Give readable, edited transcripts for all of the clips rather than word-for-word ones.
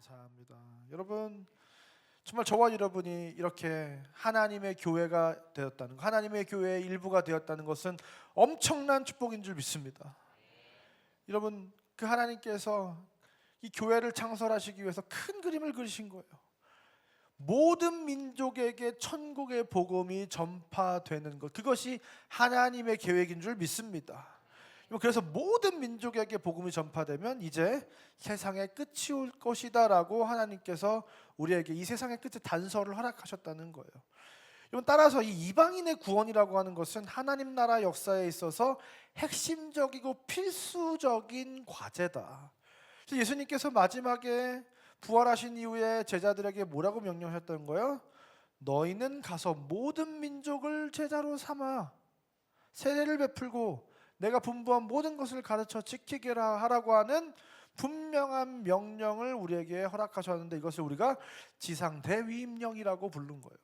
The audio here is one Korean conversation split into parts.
감사합니다. 여러분, 정말 저와 여러분이 이렇게 하나님의 교회가 되었다는 것, 하나님의 교회의 일부가 되었다는 것은 엄청난 축복인 줄 믿습니다. 여러분, 그 하나님께서 이 교회를 창설하시기 위해서 큰 그림을 그리신 거예요. 모든 민족에게 천국의 복음이 전파되는 것, 그것이 하나님의 계획인 줄 믿습니다. 그래서 모든 민족에게 복음이 전파되면 이제 세상의 끝이 올 것이다 라고 하나님께서 우리에게 이 세상의 끝에 단서를 허락하셨다는 거예요. 따라서 이 이방인의 구원이라고 하는 것은 하나님 나라 역사에 있어서 핵심적이고 필수적인 과제다. 그래서 예수님께서 마지막에 부활하신 이후에 제자들에게 뭐라고 명령하셨던 거예요? 너희는 가서 모든 민족을 제자로 삼아 세례를 베풀고 내가 분부한 모든 것을 가르쳐 지키게 하라고 하는 분명한 명령을 우리에게 허락하셨는데, 이것을 우리가 지상대위임령이라고 부른 거예요.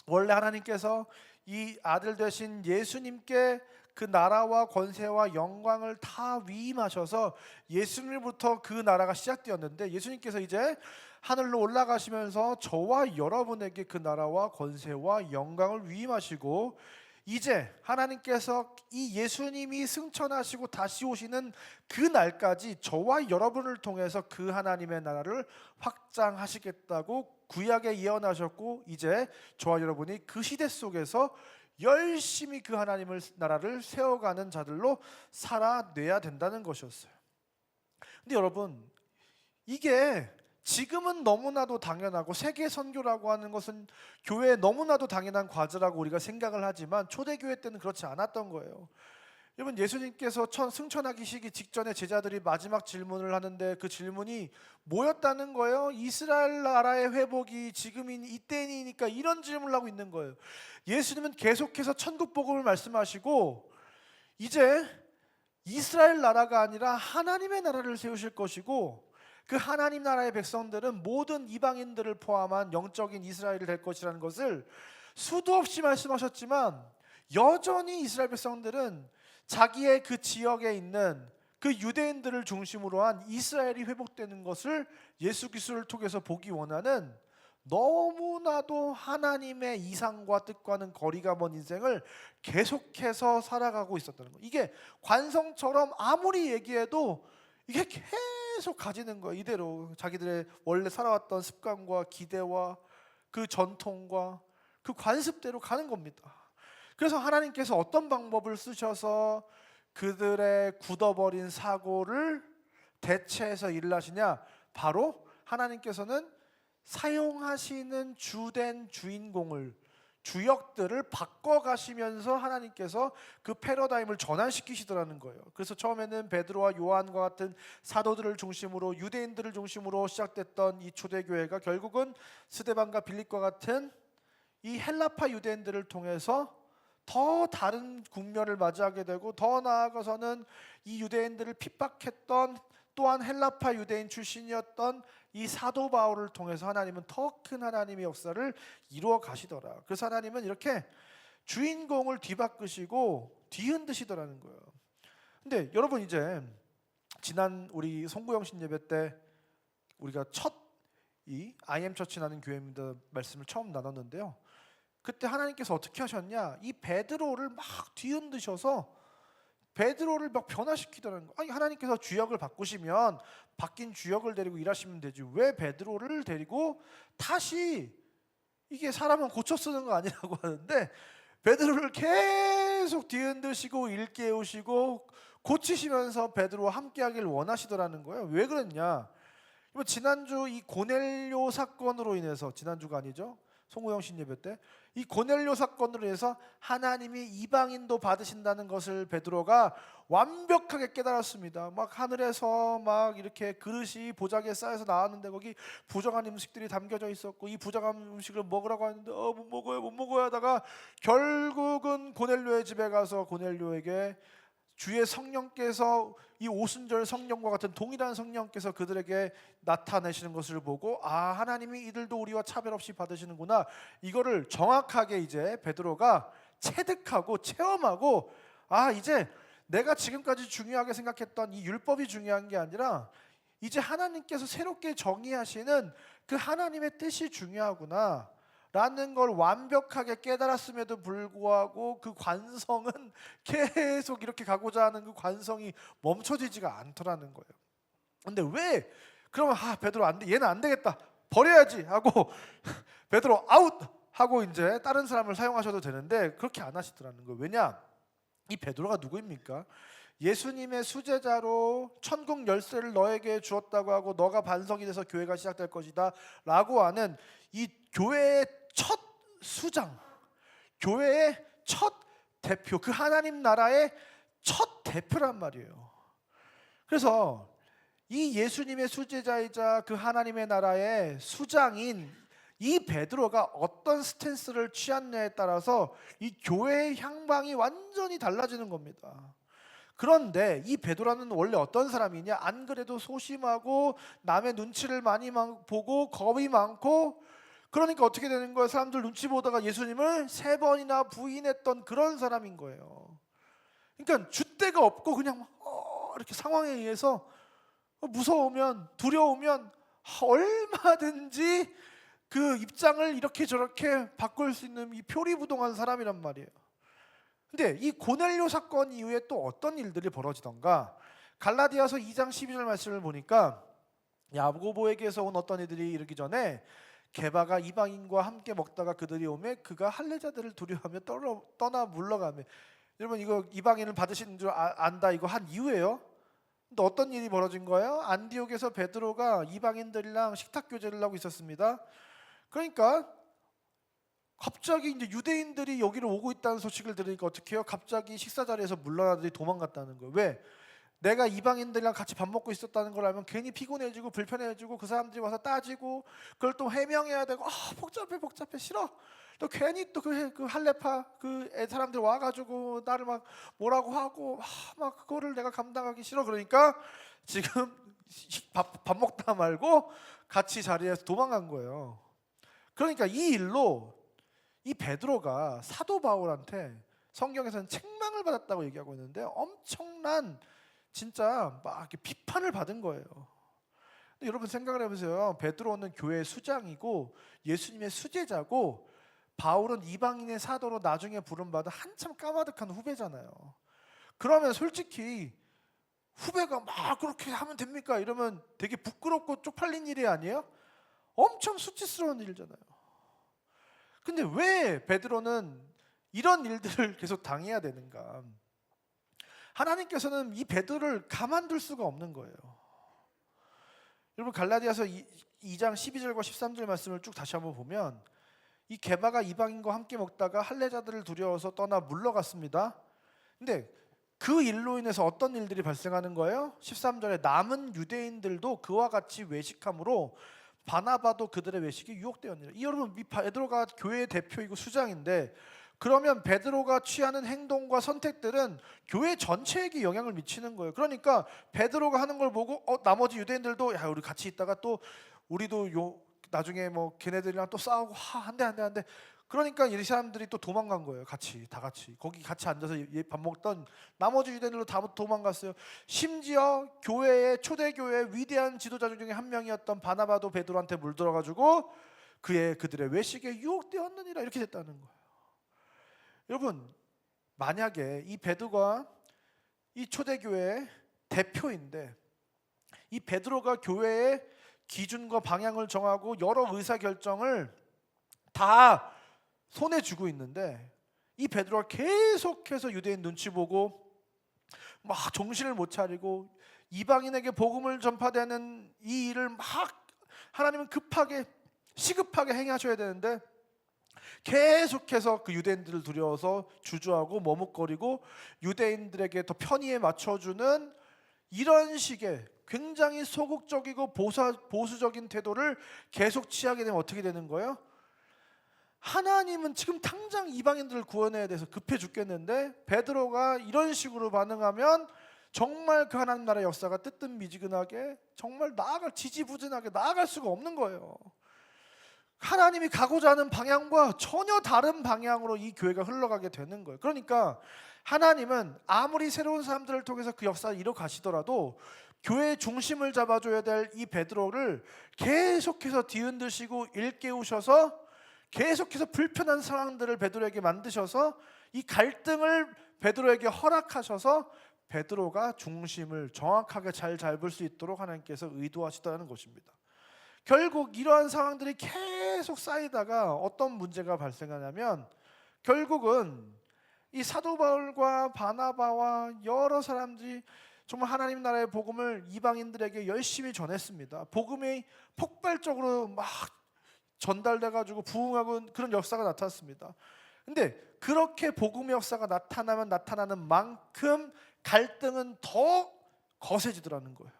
원래 하나님께서 이 아들 되신 예수님께 그 나라와 권세와 영광을 다 위임하셔서 예수님부터 그 나라가 시작되었는데, 예수님께서 이제 하늘로 올라가시면서 저와 여러분에게 그 나라와 권세와 영광을 위임하시고, 이제 하나님께서 이 예수님이 승천하시고 다시 오시는 그 날까지 저와 여러분을 통해서 그 하나님의 나라를 확장하시겠다고 구약에 예언하셨고, 이제 저와 여러분이 그 시대 속에서 열심히 그 하나님의 나라를 세워가는 자들로 살아내야 된다는 것이었어요. 근데 여러분, 이게 지금은 너무나도 당연하고 세계 선교라고 하는 것은 교회에 너무나도 당연한 과제라고 우리가 생각을 하지만 초대교회 때는 그렇지 않았던 거예요. 여러분, 예수님께서 승천하기 시기 직전에 제자들이 마지막 질문을 하는데 그 질문이 뭐였다는 거예요? 이스라엘 나라의 회복이 지금인 이때니까 이런 질문을 하고 있는 거예요. 예수님은 계속해서 천국 복음을 말씀하시고 이제 이스라엘 나라가 아니라 하나님의 나라를 세우실 것이고, 그 하나님 나라의 백성들은 모든 이방인들을 포함한 영적인 이스라엘이 될 것이라는 것을 수도 없이 말씀하셨지만, 여전히 이스라엘 백성들은 자기의 그 지역에 있는 그 유대인들을 중심으로 한 이스라엘이 회복되는 것을 예수 그리스도를 통해서 보기 원하는, 너무나도 하나님의 이상과 뜻과는 거리가 먼 인생을 계속해서 살아가고 있었다는 거예요. 이게 관성처럼 아무리 얘기해도 이게 계속 가지는 거예요. 이대로 자기들의 원래 살아왔던 습관과 기대와 그 전통과 그 관습대로 가는 겁니다. 그래서 하나님께서 어떤 방법을 쓰셔서 그들의 굳어버린 사고를 대체해서 일을 하시냐? 바로 하나님께서는 사용하시는 주된 주인공을, 주역들을 바꿔가시면서 하나님께서 그 패러다임을 전환시키시더라는 거예요. 그래서 처음에는 베드로와 요한과 같은 사도들을 중심으로, 유대인들을 중심으로 시작됐던 이 초대교회가 결국은 스데반과 빌립과 같은 이 헬라파 유대인들을 통해서 더 다른 국면을 맞이하게 되고, 더 나아가서는 이 유대인들을 핍박했던 또한 헬라파 유대인 출신이었던 이 사도 바울을 통해서 하나님은 더 큰 하나님의 역사를 이루어 가시더라. 그래서 하나님은 이렇게 주인공을 뒤바꾸시고 뒤흔드시더라는 거예요. 근데 여러분, 이제 지난 우리 송구영신 예배 때 우리가 첫 이 IM 처치라는 교회입니다 말씀을 처음 나눴는데요, 그때 하나님께서 어떻게 하셨냐? 이 베드로를 막 뒤흔드셔서 베드로를 막 변화시키더라는 거예요. 아니, 하나님께서 주역을 바꾸시면 바뀐 주역을 데리고 일하시면 되지, 왜 베드로를 데리고 다시, 이게 사람은 고쳐 쓰는 거 아니라고 하는데 베드로를 계속 뒤흔드시고 일깨우시고 고치시면서 베드로와 함께하길 원하시더라는 거예요. 왜 그랬냐? 지난주 이 고넬료 사건으로 인해서, 지난주가 아니죠, 송우영 예배 때 이 고넬료 사건으로 인해서 하나님이 이방인도 받으신다는 것을 베드로가 완벽하게 깨달았습니다. 막 하늘에서 막 이렇게 그릇이 보자기에 쌓여서 나왔는데 거기 부정한 음식들이 담겨져 있었고, 이 부정한 음식을 먹으라고 하는데 못 먹어요 하다가 결국은 고넬료의 집에 가서 고넬료에게 주의 성령께서, 이 오순절 성령과 같은 동일한 성령께서 그들에게 나타내시는 것을 보고, 아, 하나님이 이들도 우리와 차별 없이 받으시는구나, 이거를 정확하게 이제 베드로가 체득하고 체험하고, 아, 이제 내가 지금까지 중요하게 생각했던 이 율법이 중요한 게 아니라 이제 하나님께서 새롭게 정의하시는 그 하나님의 뜻이 중요하구나 라는 걸 완벽하게 깨달았음에도 불구하고 그 관성은 계속 이렇게 가고자 하는 그 관성이 멈춰지지가 않더라는 거예요. 근데 왜 그러면 베드로 안 돼, 얘는 안 되겠다, 버려야지 하고 베드로 아웃 하고 이제 다른 사람을 사용하셔도 되는데 그렇게 안 하시더라는 거예요. 왜냐? 이 베드로가 누구입니까? 예수님의 수제자로 천국 열쇠를 너에게 주었다고 하고 너가 반석이 돼서 교회가 시작될 것이다 라고 하는 이 교회의 첫 수장, 교회의 첫 대표, 그 하나님 나라의 첫 대표란 말이에요. 그래서 이 예수님의 수제자이자 그 하나님의 나라의 수장인 이 베드로가 어떤 스탠스를 취했냐에 따라서 이 교회의 향방이 완전히 달라지는 겁니다. 그런데 이 베드로는 원래 어떤 사람이냐? 안 그래도 소심하고 남의 눈치를 많이 보고 겁이 많고, 그러니까 어떻게 되는 거예요? 사람들 눈치 보다가 예수님을 3번이나 부인했던 그런 사람인 거예요. 그러니까 줏대가 없고 그냥 이렇게 상황에 의해서 무서우면, 두려우면 얼마든지 그 입장을 이렇게 저렇게 바꿀 수 있는 이 표리부동한 사람이란 말이에요. 근데 이 고넬료 사건 이후에 또 어떤 일들이 벌어지던가? 갈라디아서 2장 12절 말씀을 보니까 야고보에게서 온 어떤 이들이 이르기 전에 게바가 이방인과 함께 먹다가 그들이 오매 그가 할례자들을 두려워하며 떠나 물러가며. 여러분, 이거 이방인을 받으신 줄 안다, 이거 한 이후에요. 근데 어떤 일이 벌어진 거예요? 안디옥에서 베드로가 이방인들이랑 식탁 교제를 하고 있었습니다. 그러니까 갑자기 이제 유대인들이 여기로 오고 있다는 소식을 들으니까 어떻게 해요? 갑자기 식사 자리에서 물러나더니 도망갔다는 거예요. 왜? 내가 이방인들이랑 같이 밥 먹고 있었다는 걸 알면 괜히 피곤해지고 불편해지고 그 사람들이 와서 따지고 그걸 또 해명해야 되고 복잡해 싫어. 또 괜히 또 그 할레파 그 사람들 와가지고 나를 막 뭐라고 하고 막 그거를 내가 감당하기 싫어. 그러니까 지금 밥 먹다 말고 같이 자리에서 도망간 거예요. 그러니까 이 일로 이 베드로가 사도 바울한테 성경에서는 책망을 받았다고 얘기하고 있는데 엄청난 진짜 막 이렇게 비판을 받은 거예요. 근데 여러분 생각을 해보세요. 베드로는 교회의 수장이고 예수님의 수제자고 바울은 이방인의 사도로 나중에 부름받아 한참 까마득한 후배잖아요. 그러면 솔직히 후배가 막 그렇게 하면 됩니까? 이러면 되게 부끄럽고 쪽팔린 일이 아니에요? 엄청 수치스러운 일이잖아요. 근데 왜 베드로는 이런 일들을 계속 당해야 되는가? 하나님께서는 이 베드로를 가만둘 수가 없는 거예요. 여러분 갈라디아서 2장 12절과 13절 말씀을 쭉 다시 한번 보면 이 게바가 이방인과 함께 먹다가 할례자들을 두려워서 떠나 물러갔습니다. 근데 그 일로 인해서 어떤 일들이 발생하는 거예요? 13절에 남은 유대인들도 그와 같이 외식함으로 바나바도 그들의 외식에 유혹되었느니라. 이 여러분, 베드로가 교회의 대표이고 수장인데 그러면 베드로가 취하는 행동과 선택들은 교회 전체에게 영향을 미치는 거예요. 그러니까 베드로가 하는 걸 보고 나머지 유대인들도 야 우리 같이 있다가 또 우리도 나중에 뭐 걔네들이랑 또 싸우고 한대. 그러니까 이 사람들이 또 도망간 거예요. 다 같이 거기 같이 앉아서 밥 먹던 나머지 유대인들도 다 도망갔어요. 심지어 교회의 초대교회의 위대한 지도자 중에 한 명이었던 바나바도 베드로한테 물들어가지고 그들의 외식에 유혹되었느니라 이렇게 됐다는 거예요. 여러분, 만약에 이 베드로가 이 초대교회의 대표인데 이 베드로가 교회의 기준과 방향을 정하고 여러 의사결정을 다 손에 쥐고 있는데 이 베드로가 계속해서 유대인 눈치 보고 막 정신을 못 차리고 이방인에게 복음을 전파되는 이 일을 막 하나님은 시급하게 행하셔야 되는데 계속해서 그 유대인들을 두려워서 주저하고 머뭇거리고 유대인들에게 더 편의에 맞춰주는 이런 식의 굉장히 소극적이고 보수적인 태도를 계속 취하게 되면 어떻게 되는 거예요? 하나님은 지금 당장 이방인들을 구원해야 돼서 급해 죽겠는데 베드로가 이런 식으로 반응하면 정말 그 하나님 나라의 역사가 뜨뜻미지근하게 정말 지지부진하게 나아갈 수가 없는 거예요. 하나님이 가고자 하는 방향과 전혀 다른 방향으로 이 교회가 흘러가게 되는 거예요. 그러니까 하나님은 아무리 새로운 사람들을 통해서 그 역사를 이뤄가시더라도 교회의 중심을 잡아줘야 될 이 베드로를 계속해서 뒤흔드시고 일깨우셔서 계속해서 불편한 상황들을 베드로에게 만드셔서 이 갈등을 베드로에게 허락하셔서 베드로가 중심을 정확하게 잘 잡을 수 있도록 하나님께서 의도하시다는 것입니다. 결국 이러한 상황들이 계속 쌓이다가 어떤 문제가 발생하냐면 결국은 이 사도 바울과 바나바와 여러 사람들이 정말 하나님 나라의 복음을 이방인들에게 열심히 전했습니다. 복음이 폭발적으로 막 전달돼 가지고 부흥하고 그런 역사가 나타났습니다. 근데 그렇게 복음의 역사가 나타나면 나타나는 만큼 갈등은 더 거세지더라는 거예요.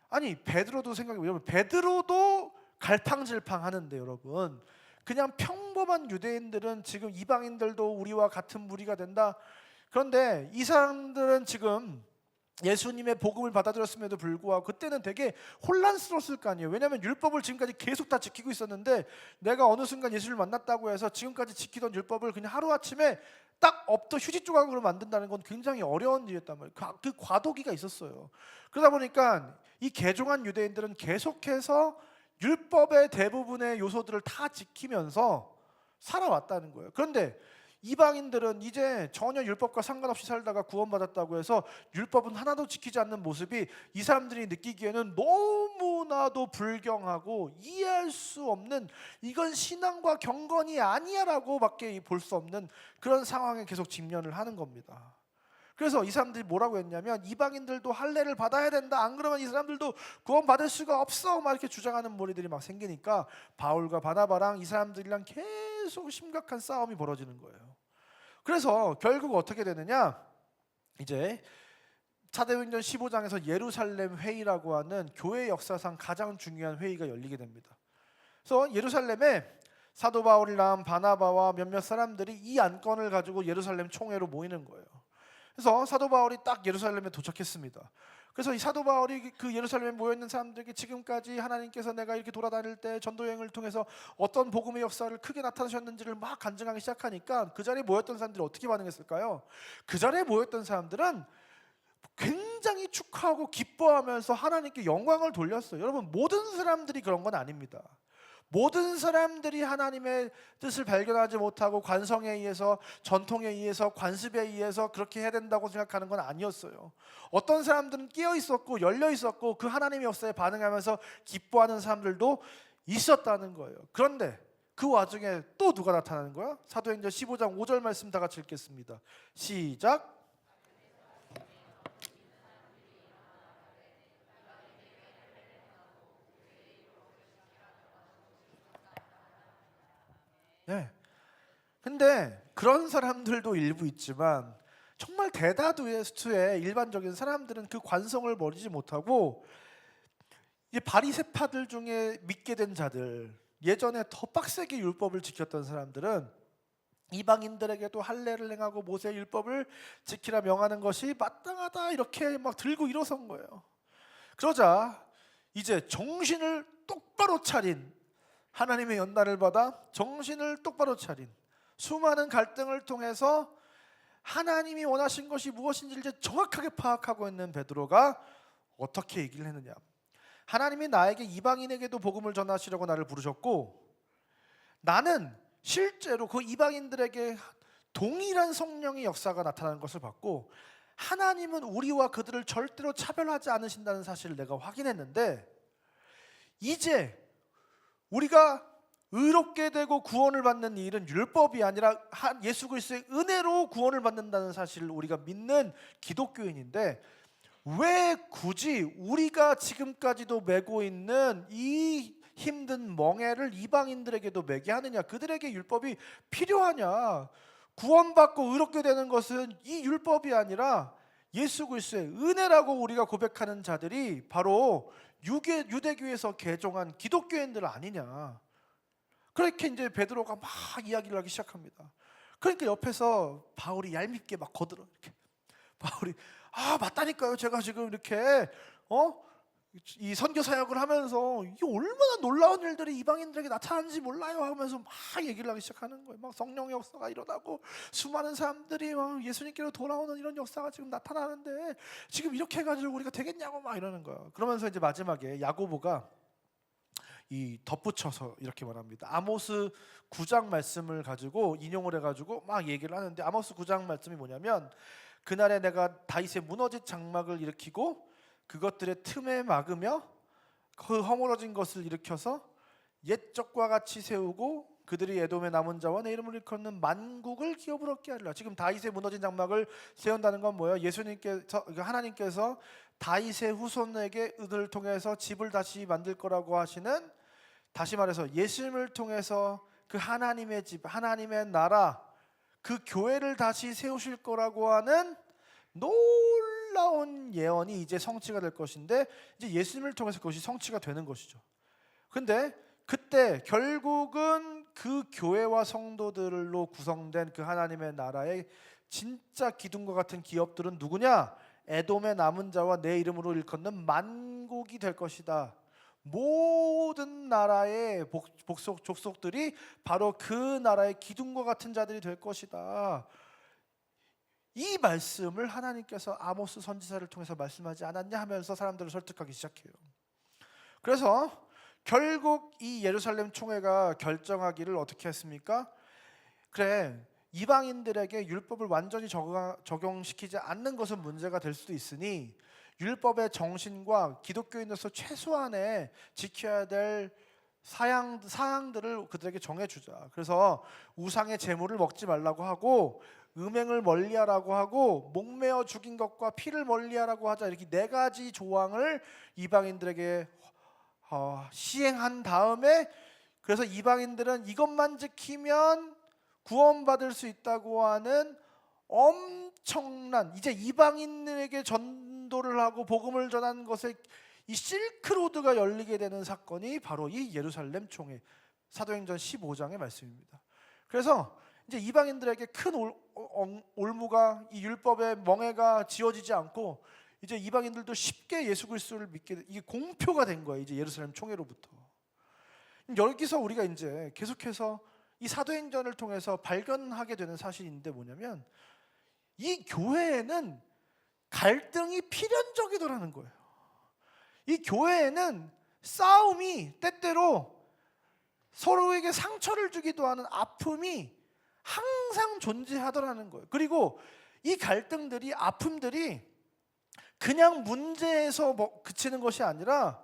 아니 베드로도 생각해 보면 베드로도 갈팡질팡 하는데 여러분, 그냥 평범한 유대인들은 지금 이방인들도 우리와 같은 무리가 된다. 그런데 이 사람들은 지금 예수님의 복음을 받아들였음에도 불구하고 그때는 되게 혼란스러웠을 거 아니에요. 왜냐하면 율법을 지금까지 계속 다 지키고 있었는데 내가 어느 순간 예수를 만났다고 해서 지금까지 지키던 율법을 그냥 하루아침에 딱 엎더 휴지 조각으로 만든다는 건 굉장히 어려운 일이었단 말이에요. 그 과도기가 있었어요. 그러다 보니까 이 개종한 유대인들은 계속해서 율법의 대부분의 요소들을 다 지키면서 살아왔다는 거예요. 그런데 이방인들은 이제 전혀 율법과 상관없이 살다가 구원받았다고 해서 율법은 하나도 지키지 않는 모습이 이 사람들이 느끼기에는 너무나도 불경하고 이해할 수 없는, 이건 신앙과 경건이 아니야 라고 밖에 볼 수 없는 그런 상황에 계속 직면을 하는 겁니다. 그래서 이 사람들이 뭐라고 했냐면 이방인들도 할례를 받아야 된다, 안 그러면 이 사람들도 구원받을 수가 없어, 막 이렇게 주장하는 무리들이 막 생기니까 바울과 바나바랑 이 사람들이랑 계속 심각한 싸움이 벌어지는 거예요. 그래서 결국 어떻게 되느냐, 이제 사도행전 15장에서 예루살렘 회의라고 하는 교회 역사상 가장 중요한 회의가 열리게 됩니다. 그래서 예루살렘에 사도 바울이랑 바나바와 몇몇 사람들이 이 안건을 가지고 예루살렘 총회로 모이는 거예요. 그래서 사도 바울이 딱 예루살렘에 도착했습니다. 그래서 이 사도 바울이 그 예루살렘에 모여있는 사람들에게 지금까지 하나님께서 내가 이렇게 돌아다닐 때 전도여행을 통해서 어떤 복음의 역사를 크게 나타나셨는지를 막 간증하기 시작하니까 그 자리에 모였던 사람들이 어떻게 반응했을까요? 그 자리에 모였던 사람들은 굉장히 축하하고 기뻐하면서 하나님께 영광을 돌렸어요. 여러분, 모든 사람들이 그런 건 아닙니다. 모든 사람들이 하나님의 뜻을 발견하지 못하고 관성에 의해서, 전통에 의해서, 관습에 의해서 그렇게 해야 된다고 생각하는 건 아니었어요. 어떤 사람들은 깨어 있었고 열려 있었고 그 하나님의 역사에 반응하면서 기뻐하는 사람들도 있었다는 거예요. 그런데 그 와중에 또 누가 나타나는 거야? 사도행전 15장 5절 말씀 다 같이 읽겠습니다. 시작. 네. 근데 그런 사람들도 일부 있지만 정말 대다수의 일반적인 사람들은 그 관성을 버리지 못하고 이 바리새파들 중에 믿게 된 자들, 예전에 더 빡세게 율법을 지켰던 사람들은 이방인들에게도 할례를 행하고 모세 율법을 지키라 명하는 것이 마땅하다 이렇게 막 들고 일어선 거예요. 그러자 이제 정신을 똑바로 차린, 하나님의 연단을 받아 정신을 똑바로 차린, 수많은 갈등을 통해서 하나님이 원하신 것이 무엇인지를 이제 정확하게 파악하고 있는 베드로가 어떻게 얘기를 했느냐. 하나님이 나에게 이방인에게도 복음을 전하시려고 나를 부르셨고 나는 실제로 그 이방인들에게 동일한 성령의 역사가 나타나는 것을 봤고 하나님은 우리와 그들을 절대로 차별하지 않으신다는 사실을 내가 확인했는데 이제 우리가 의롭게 되고 구원을 받는 일은 율법이 아니라 예수 그리스도의 은혜로 구원을 받는다는 사실을 우리가 믿는 기독교인인데 왜 굳이 우리가 지금까지도 메고 있는 이 힘든 멍에를 이방인들에게도 메게 하느냐? 그들에게 율법이 필요하냐? 구원받고 의롭게 되는 것은 이 율법이 아니라 예수 그리스도의 은혜라고 우리가 고백하는 자들이 바로 유대교에서 개종한 기독교인들 아니냐? 그렇게 이제 베드로가 막 이야기를 하기 시작합니다. 그러니까 옆에서 바울이 얄밉게 막 거들어 이렇게. 바울이 맞다니까요. 제가 지금 이렇게 이 선교 사역을 하면서 이게 얼마나 놀라운 일들이 이방인들에게 나타나는지 몰라요 하면서 막 얘기를 하기 시작하는 거예요. 막 성령의 역사가 일어나고 수많은 사람들이 막 예수님께로 돌아오는 이런 역사가 지금 나타나는데 지금 이렇게 해가지고 우리가 되겠냐고 막 이러는 거예요. 그러면서 이제 마지막에 야고보가 이 덧붙여서 이렇게 말합니다. 아모스 9장 말씀을 가지고 인용을 해가지고 막 얘기를 하는데, 아모스 9장 말씀이 뭐냐면, 그날에 내가 다윗의 무너진 장막을 일으키고 그것들의 틈에 막으며 그 허물어진 것을 일으켜서 옛적과 같이 세우고 그들이 에돔의 남은 자와 내 이름을 일컫는 만국을 기업으로 얻게 하리라. 지금 다윗의 무너진 장막을 세운다는 건 뭐예요? 예수님께서, 하나님께서 다윗의 후손에게 은을 통해서 집을 다시 만들 거라고 하시는, 다시 말해서 예수님을 통해서 그 하나님의 집, 하나님의 나라, 그 교회를 다시 세우실 거라고 하는 놀라운 예언이 이제 성취가 될 것인데, 이제 예수님을 통해서 그것이 성취가 되는 것이죠. 근데 그때 결국은 그 교회와 성도들로 구성된 그 하나님의 나라의 진짜 기둥과 같은 기업들은 누구냐? 에돔의 남은 자와 내 이름으로 일컫는 만국이 될 것이다. 모든 나라의 족속들이 바로 그 나라의 기둥과 같은 자들이 될 것이다. 이 말씀을 하나님께서 아모스 선지자를 통해서 말씀하지 않았냐 하면서 사람들을 설득하기 시작해요. 그래서 결국 이 예루살렘 총회가 결정하기를 어떻게 했습니까? 그래, 이방인들에게 율법을 완전히 적용시키지 않는 것은 문제가 될 수도 있으니 율법의 정신과 기독교인으로서 최소한의 지켜야 될 사항들을 그들에게 정해주자. 그래서 우상의 제물을 먹지 말라고 하고, 음행을 멀리하라고 하고, 목매어 죽인 것과 피를 멀리하라고 하자. 이렇게 4가지 조항을 이방인들에게 시행한 다음에, 그래서 이방인들은 이것만 지키면 구원받을 수 있다고 하는 엄청난, 이제 이방인들에게 전도를 하고 복음을 전하는 것에 이 실크로드가 열리게 되는 사건이 바로 이 예루살렘 총회, 사도행전 15장의 말씀입니다. 그래서 이제 이방인들에게 큰 올무가, 이 율법의 멍해가 지어지지 않고 이제 이방인들도 쉽게 예수 그리스도를 믿게, 이게 공표가 된 거예요. 이제 예루살렘 총회로부터. 여기서 우리가 이제 계속해서 이 사도행전을 통해서 발견하게 되는 사실인데 뭐냐면, 이 교회에는 갈등이 필연적이더라는 거예요. 이 교회에는 싸움이, 때때로 서로에게 상처를 주기도 하는 아픔이 항상 존재하더라는 거예요. 그리고 이 갈등들이, 아픔들이 그냥 문제에서 그치는 것이 아니라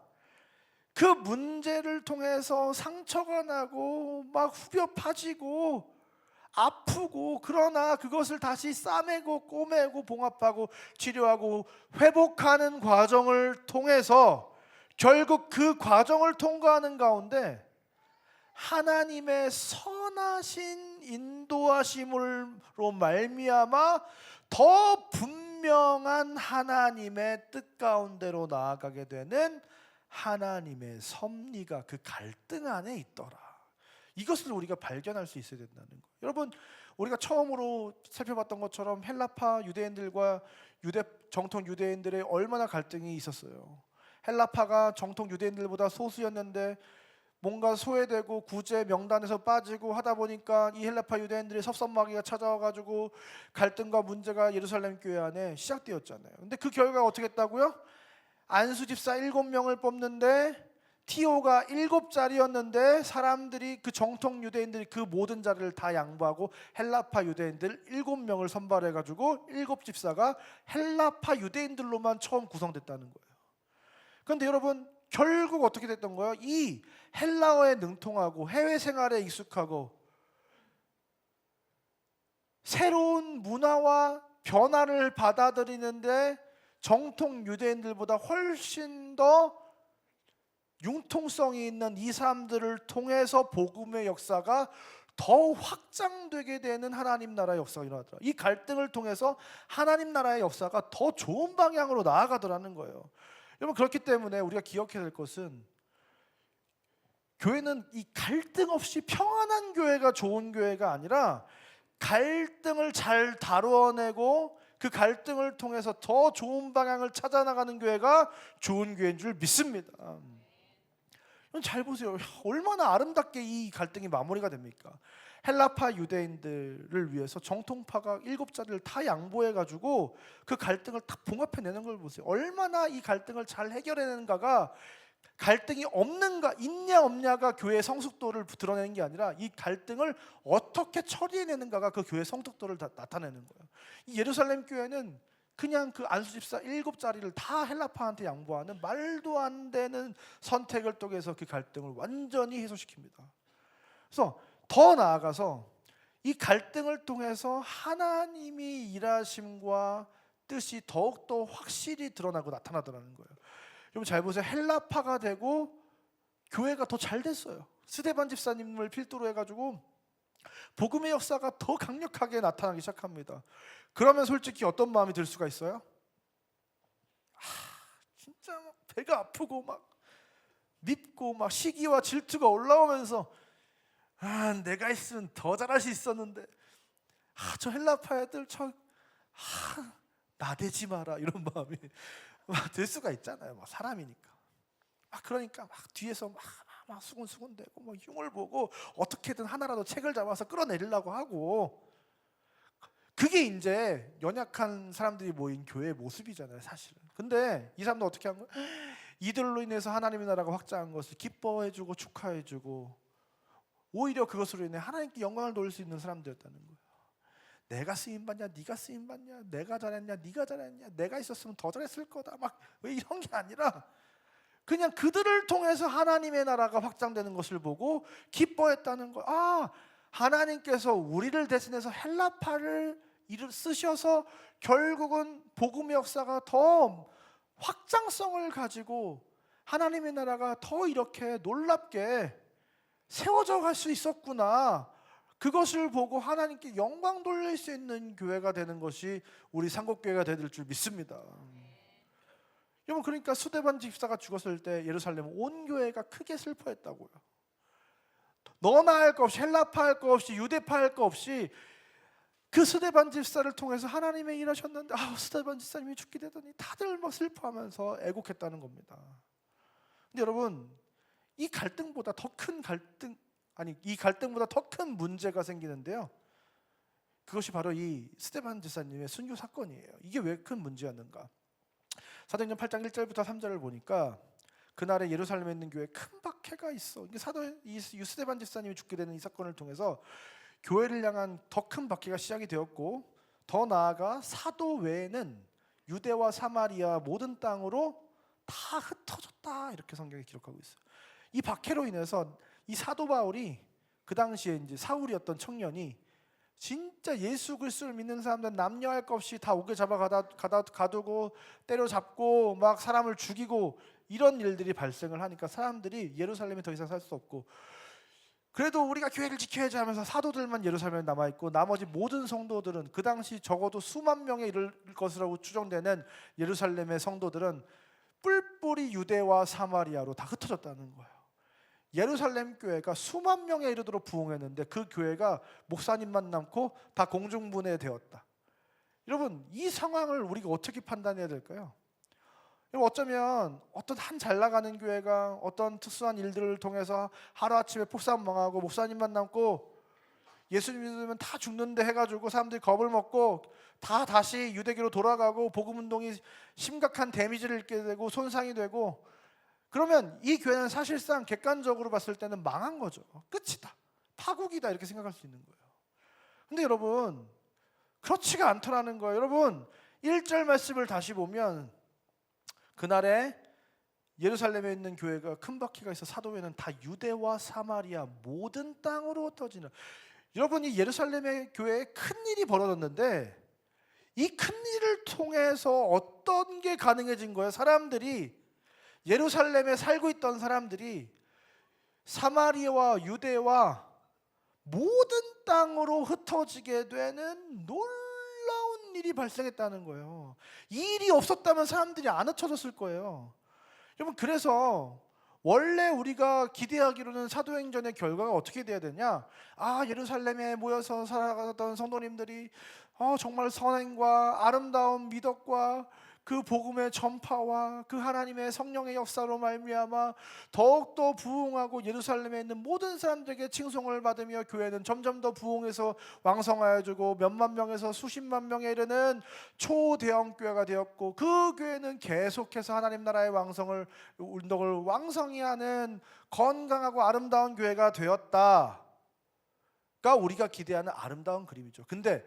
그 문제를 통해서 상처가 나고 막 후벼 파지고 아프고, 그러나 그것을 다시 싸매고 꼬매고 봉합하고 치료하고 회복하는 과정을 통해서 결국 그 과정을 통과하는 가운데 하나님의 선하신 인도하심으로 말미암아 더 분명한 하나님의 뜻 가운데로 나아가게 되는 하나님의 섭리가 그 갈등 안에 있더라. 이것을 우리가 발견할 수 있어야 된다는 거예요. 여러분, 우리가 처음으로 살펴봤던 것처럼 헬라파 유대인들과 정통 유대인들의 얼마나 갈등이 있었어요. 헬라파가 정통 유대인들보다 소수였는데 뭔가 소외되고 구제 명단에서 빠지고 하다 보니까 이 헬라파 유대인들의 섭섭마귀가 찾아와가지고 갈등과 문제가 예루살렘 교회 안에 시작되었잖아요. 근데 그 결과가 어떻게 했다고요? 안수 집사 7명을 뽑는데 티오가 7자리였는데 사람들이, 그 정통 유대인들이 그 모든 자리를 다 양보하고 헬라파 유대인들 7명을 선발해가지고 7집사가 헬라파 유대인들로만 처음 구성됐다는 거예요. 그런데 여러분, 결국 어떻게 됐던 거예요? 이 헬라어에 능통하고 해외 생활에 익숙하고 새로운 문화와 변화를 받아들이는데 정통 유대인들보다 훨씬 더 융통성이 있는 이 사람들을 통해서 복음의 역사가 더 확장되게 되는 하나님 나라의 역사가 일어나더라. 이 갈등을 통해서 하나님 나라의 역사가 더 좋은 방향으로 나아가더라는 거예요. 여러분, 그렇기 때문에 우리가 기억해야 될 것은, 교회는 이 갈등 없이 평안한 교회가 좋은 교회가 아니라 갈등을 잘 다루어내고 그 갈등을 통해서 더 좋은 방향을 찾아나가는 교회가 좋은 교회인 줄 믿습니다. 잘 보세요. 얼마나 아름답게 이 갈등이 마무리가 됩니까? 헬라파 유대인들을 위해서 정통파가 7자리를 다 양보해가지고 그 갈등을 다 봉합해내는 걸 보세요. 얼마나 이 갈등을 잘 해결해내는가가, 갈등이 없는가 있냐 없냐가 교회의 성숙도를 드러내는 게 아니라 이 갈등을 어떻게 처리해내는가가 그 교회의 성숙도를 나타내는 거예요. 이 예루살렘 교회는 그냥 그 안수집사 7자리를 다 헬라파한테 양보하는 말도 안 되는 선택을 통해서 그 갈등을 완전히 해소시킵니다. 그래서 더 나아가서 이 갈등을 통해서 하나님이 일하심과 뜻이 더욱더 확실히 드러나고 나타나더라는 거예요. 여러분 잘 보세요. 헬라파가 되고 교회가 더 잘 됐어요. 스데반 집사님을 필두로 해가지고 복음의 역사가 더 강력하게 나타나기 시작합니다. 그러면 솔직히 어떤 마음이 들 수가 있어요? 진짜 막 배가 아프고 막 밉고 막 시기와 질투가 올라오면서 내가 있으면 더 잘할 수 있었는데 저 헬라파 애들 나대지 마라 이런 마음이 막 들 수가 있잖아요. 막 사람이니까. 그러니까 막 뒤에서 막 수군수군대고 막 흉을 보고 어떻게든 하나라도 책을 잡아서 끌어내리려고 하고, 그게 이제 연약한 사람들이 모인 교회의 모습이잖아요, 사실은. 근데 이 사람도 어떻게 한 거예요? 이들로 인해서 하나님의 나라가 확장한 것을 기뻐해주고 축하해주고, 오히려 그것으로 인해 하나님께 영광을 돌릴 수 있는 사람들이었다는 거예요. 내가 쓰임받냐 네가 쓰임받냐, 내가 잘했냐 네가 잘했냐, 내가 있었으면 더 잘했을 거다, 막 왜 이런 게 아니라 그냥 그들을 통해서 하나님의 나라가 확장되는 것을 보고 기뻐했다는 거예요. 하나님께서 우리를 대신해서 헬라파를 쓰셔서 결국은 복음의 역사가 더 확장성을 가지고 하나님의 나라가 더 이렇게 놀랍게 세워져 갈 수 있었구나, 그것을 보고 하나님께 영광 돌릴 수 있는 교회가 되는 것이 우리 상국교회가 될 줄 믿습니다. 여러분, 그러니까 스데반 집사가 죽었을 때 예루살렘 온 교회가 크게 슬퍼했다고요. 너나 할 거 없이, 헬라파 할 거 없이, 유대파 할 거 없이 그 스데반 집사를 통해서 하나님의 일하셨는데 스데반 집사님이 죽게 되더니 다들 막 슬퍼하면서 애곡했다는 겁니다. 근데 여러분, 이 갈등보다 더 큰 문제가 생기는데요, 그것이 바로 이 스데반 집사님의 순교 사건이에요. 이게 왜 큰 문제였는가? 사도행전 8장 1절부터 3절을 보니까 그날에 예루살렘에 있는 교회에 큰 박해가 있어. 이 스데반 집사님이 죽게 되는 이 사건을 통해서 교회를 향한 더 큰 박해가 시작이 되었고, 더 나아가 사도 외에는 유대와 사마리아 모든 땅으로 다 흩어졌다, 이렇게 성경이 기록하고 있어요. 이 박해로 인해서 이 사도 바울이, 그 당시에 이제 사울이었던 청년이 진짜 예수 그리스도를 믿는 사람들 남녀할 것 없이 다 옥에 가두고 때려잡고 막 사람을 죽이고 이런 일들이 발생을 하니까 사람들이 예루살렘에 더 이상 살 수 없고, 그래도 우리가 교회를 지켜야지 하면서 사도들만 예루살렘에 남아있고 나머지 모든 성도들은, 그 당시 적어도 수만 명에 이를 것이라고 추정되는 예루살렘의 성도들은 뿔뿔이 유대와 사마리아로 다 흩어졌다는 거예요. 예루살렘 교회가 수만 명에 이르도록 부흥했는데 그 교회가 목사님만 남고 다 공중분해되었다. 여러분, 이 상황을 우리가 어떻게 판단해야 될까요? 어쩌면 어떤 한 잘 나가는 교회가 어떤 특수한 일들을 통해서 하루아침에 폭삭망하고 목사님만 남고 예수님 믿으면 다 죽는데 해가지고 사람들이 겁을 먹고 다 다시 유대교로 돌아가고 복음운동이 심각한 데미지를 입게 되고 손상이 되고, 그러면 이 교회는 사실상 객관적으로 봤을 때는 망한 거죠. 끝이다, 파국이다, 이렇게 생각할 수 있는 거예요. 근데 여러분, 그렇지가 않더라는 거예요. 여러분, 1절 말씀을 다시 보면 그날에 예루살렘에 있는 교회가 큰 박해가 있어 사도회는 다 유대와 사마리아 모든 땅으로 흩어지는, 여러분, 이 예루살렘의 교회에 큰 일이 벌어졌는데 이 큰 일을 통해서 어떤 게 가능해진 거예요? 사람들이, 예루살렘에 살고 있던 사람들이 사마리아와 유대와 모든 땅으로 흩어지게 되는 놀라운 일이 발생했다는 거예요. 이 일이 없었다면 사람들이 안 흩어졌을 거예요. 여러분, 그래서 원래 우리가 기대하기로는 사도행전의 결과가 어떻게 돼야 되냐? 예루살렘에 모여서 살아가던 성도님들이 정말 선행과 아름다운 미덕과 그 복음의 전파와 그 하나님의 성령의 역사로 말미암아 더욱더 부흥하고 예루살렘에 있는 모든 사람들에게 칭송을 받으며 교회는 점점 더 부흥해서 왕성하여지고 몇만 명에서 수십만 명에 이르는 초대형 교회가 되었고, 그 교회는 계속해서 하나님 나라의 운동을 왕성히 하는 건강하고 아름다운 교회가 되었다가 우리가 기대하는 아름다운 그림이죠. 근데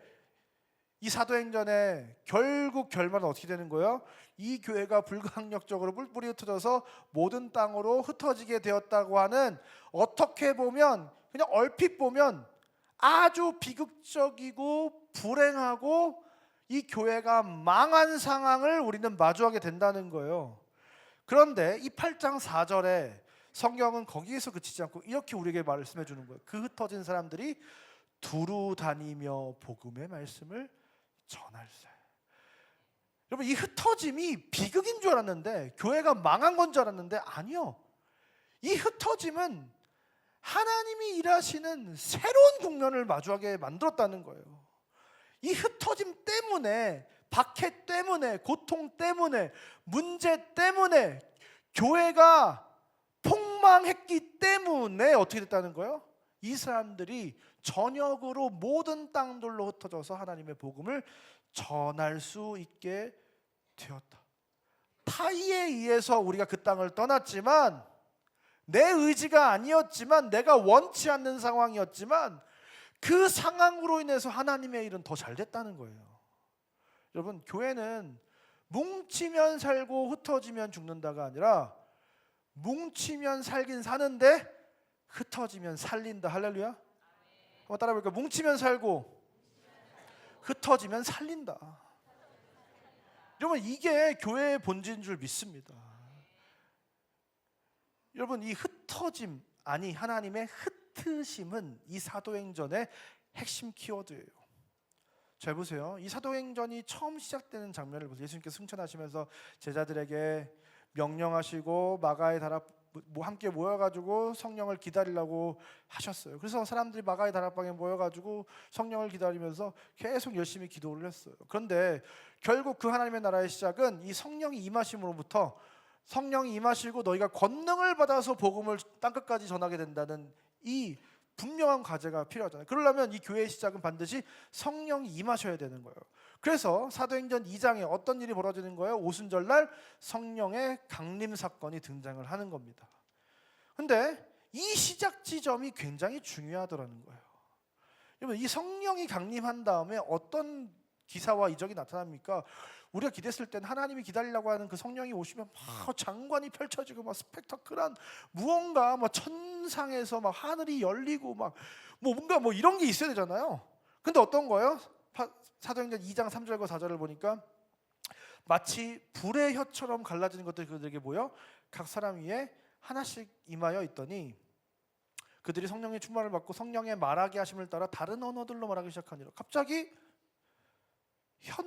이 사도행전의 결국 결말은 어떻게 되는 거예요? 이 교회가 불가항력적으로 뿔뿔이 흩어져서 모든 땅으로 흩어지게 되었다고 하는, 어떻게 보면 그냥 얼핏 보면 아주 비극적이고 불행하고 이 교회가 망한 상황을 우리는 마주하게 된다는 거예요. 그런데 이 8장 4절에 성경은 거기에서 그치지 않고 이렇게 우리에게 말씀해 주는 거예요. 그 흩어진 사람들이 두루 다니며 복음의 말씀을 전할세. 여러분, 이 흩어짐이 비극인 줄 알았는데, 교회가 망한 건 줄 알았는데 아니요. 이 흩어짐은 하나님이 일하시는 새로운 국면을 마주하게 만들었다는 거예요. 이 흩어짐 때문에, 박해 때문에, 고통 때문에, 문제 때문에 교회가 폭망했기 때문에 어떻게 됐다는 거예요? 이 사람들이 전역으로 모든 땅들로 흩어져서 하나님의 복음을 전할 수 있게 되었다. 타의에 의해서 우리가 그 땅을 떠났지만, 내 의지가 아니었지만, 내가 원치 않는 상황이었지만 그 상황으로 인해서 하나님의 일은 더 잘 됐다는 거예요. 여러분, 교회는 뭉치면 살고 흩어지면 죽는다가 아니라 뭉치면 살긴 사는데 흩어지면 살린다. 할렐루야. 한번 따라 볼까요? 뭉치면 살고 흩어지면 살린다. 여러분, 이게 교회의 본질인 줄 믿습니다. 여러분, 이 흩어짐, 아니 하나님의 흩으심은 이 사도행전의 핵심 키워드예요. 잘 보세요. 이 사도행전이 처음 시작되는 장면을 보세요. 예수님께서 승천하시면서 제자들에게 명령하시고 마가의 다락 함께 모여가지고 성령을 기다리려고 하셨어요. 그래서 사람들이 마가의 다락방에 모여가지고 성령을 기다리면서 계속 열심히 기도를 했어요. 그런데 결국 그 하나님의 나라의 시작은 이 성령이 임하심으로부터, 성령이 임하시고 너희가 권능을 받아서 복음을 땅끝까지 전하게 된다는 이 분명한 과제가 필요하잖아요. 그러려면 이 교회의 시작은 반드시 성령이 임하셔야 되는 거예요. 그래서 사도행전 2장에 어떤 일이 벌어지는 거예요? 오순절날 성령의 강림 사건이 등장을 하는 겁니다. 근데 이 시작 지점이 굉장히 중요하더라는 거예요. 여러분, 이 성령이 강림한 다음에 어떤 기사와 이적이 나타납니까? 우리가 기대했을 때는 하나님이 기다리려고 하는 그 성령이 오시면 막 장관이 펼쳐지고 막 스펙타클한 무언가 막 천상에서 막 하늘이 열리고 막 뭔가 이런 게 있어야 되잖아요. 근데 어떤 거예요? 사도행전 2장 3절과 4절을 보니까 마치 불의 혀처럼 갈라지는 것들이 그들에게 보여 각 사람 위에 하나씩 임하여 있더니 그들이 성령의 충만을 받고 성령의 말하게 하심을 따라 다른 언어들로 말하기 시작하니라. 갑자기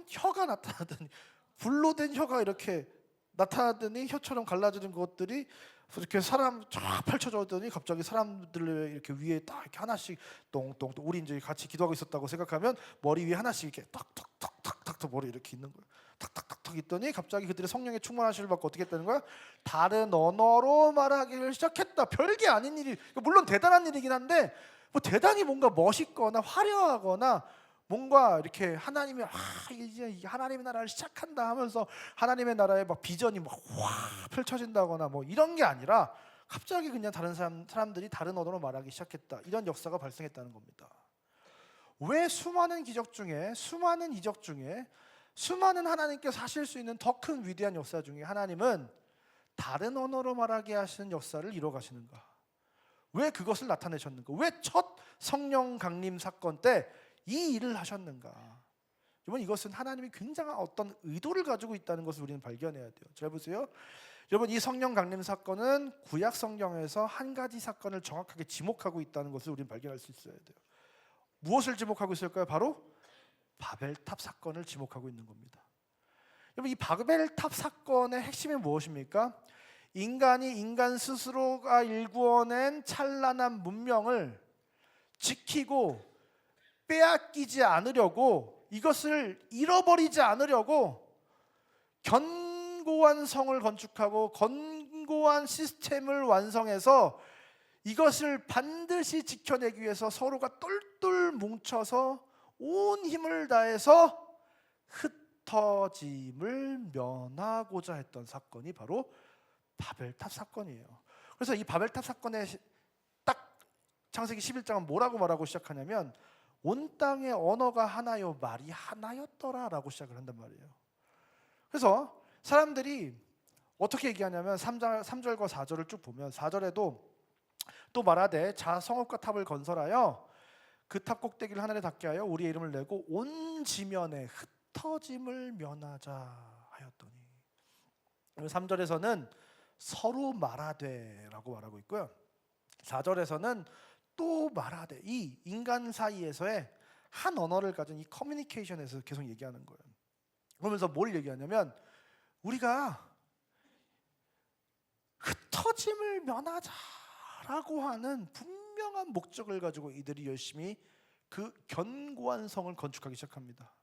혀가 나타나더니, 불로 된 혀가 이렇게 나타나더니 혀처럼 갈라지는 것들이 이렇게 사람 쫙 펼쳐졌더니 갑자기 사람들 이렇게 위에 딱 이렇게 하나씩 똥똥, 우리 이제 같이 기도하고 있었다고 생각하면 머리 위에 하나씩 이렇게 탁탁탁탁탁 머리 이렇게 있는 거예요. 탁탁탁탁 있더니 갑자기 그들의 성령의 충만하심을 받고 어떻게 했다는 거야? 다른 언어로 말하기를 시작했다. 별게 아닌 일이, 물론 대단한 일이긴 한데 대단히 뭔가 멋있거나 화려하거나 뭔가 이렇게 하나님이 이제 하나님의 나라를 시작한다 하면서 하나님의 나라의 막 비전이 막 확 펼쳐진다거나 이런 게 아니라 갑자기 그냥 다른 사람들이 다른 언어로 말하기 시작했다. 이런 역사가 발생했다는 겁니다. 왜 수많은 기적 중에, 수많은 이적 중에, 수많은 하나님께서 하실 수 있는 더 큰 위대한 역사 중에 하나님은 다른 언어로 말하게 하시는 역사를 이뤄 가시는가? 왜 그것을 나타내셨는가? 왜 첫 성령 강림 사건 때 이 일을 하셨는가? 여러분, 이것은 하나님이 굉장한 어떤 의도를 가지고 있다는 것을 우리는 발견해야 돼요. 잘 보세요. 여러분, 이 성령 강림 사건은 구약 성경에서 한 가지 사건을 정확하게 지목하고 있다는 것을 우리는 발견할 수 있어야 돼요. 무엇을 지목하고 있을까요? 바로 바벨탑 사건을 지목하고 있는 겁니다. 여러분, 이 바벨탑 사건의 핵심이 무엇입니까? 인간이 인간 스스로가 일구어낸 찬란한 문명을 지키고 빼앗기지 않으려고, 이것을 잃어버리지 않으려고 견고한 성을 건축하고 견고한 시스템을 완성해서 이것을 반드시 지켜내기 위해서 서로가 똘똘 뭉쳐서 온 힘을 다해서 흩어짐을 면하고자 했던 사건이 바로 바벨탑 사건이에요. 그래서 이 바벨탑 사건의 딱 창세기 11장은 뭐라고 말하고 시작하냐면, 온 땅의 언어가 하나요 말이 하나였더라 라고 시작을 한단 말이에요. 그래서 사람들이 어떻게 얘기하냐면 3절과 4절을 쭉 보면, 4절에도 또 말하되 자 성읍과 탑을 건설하여 그 탑 꼭대기를 하늘에 닿게 하여 우리의 이름을 내고 온 지면에 흩어짐을 면하자 하였더니, 3절에서는 서로 말하되 라고 말하고 있고요, 4절에서는 또 말하되, 이 인간 사이에서의 한 언어를 가진 이 커뮤니케이션에서 계속 얘기하는 거예요. 그러면서 뭘 얘기하냐면, 우리가 흩어짐을 면하자라고 하는 분명한 목적을 가지고 이들이 열심히 그 견고한 성을 건축하기 시작합니다.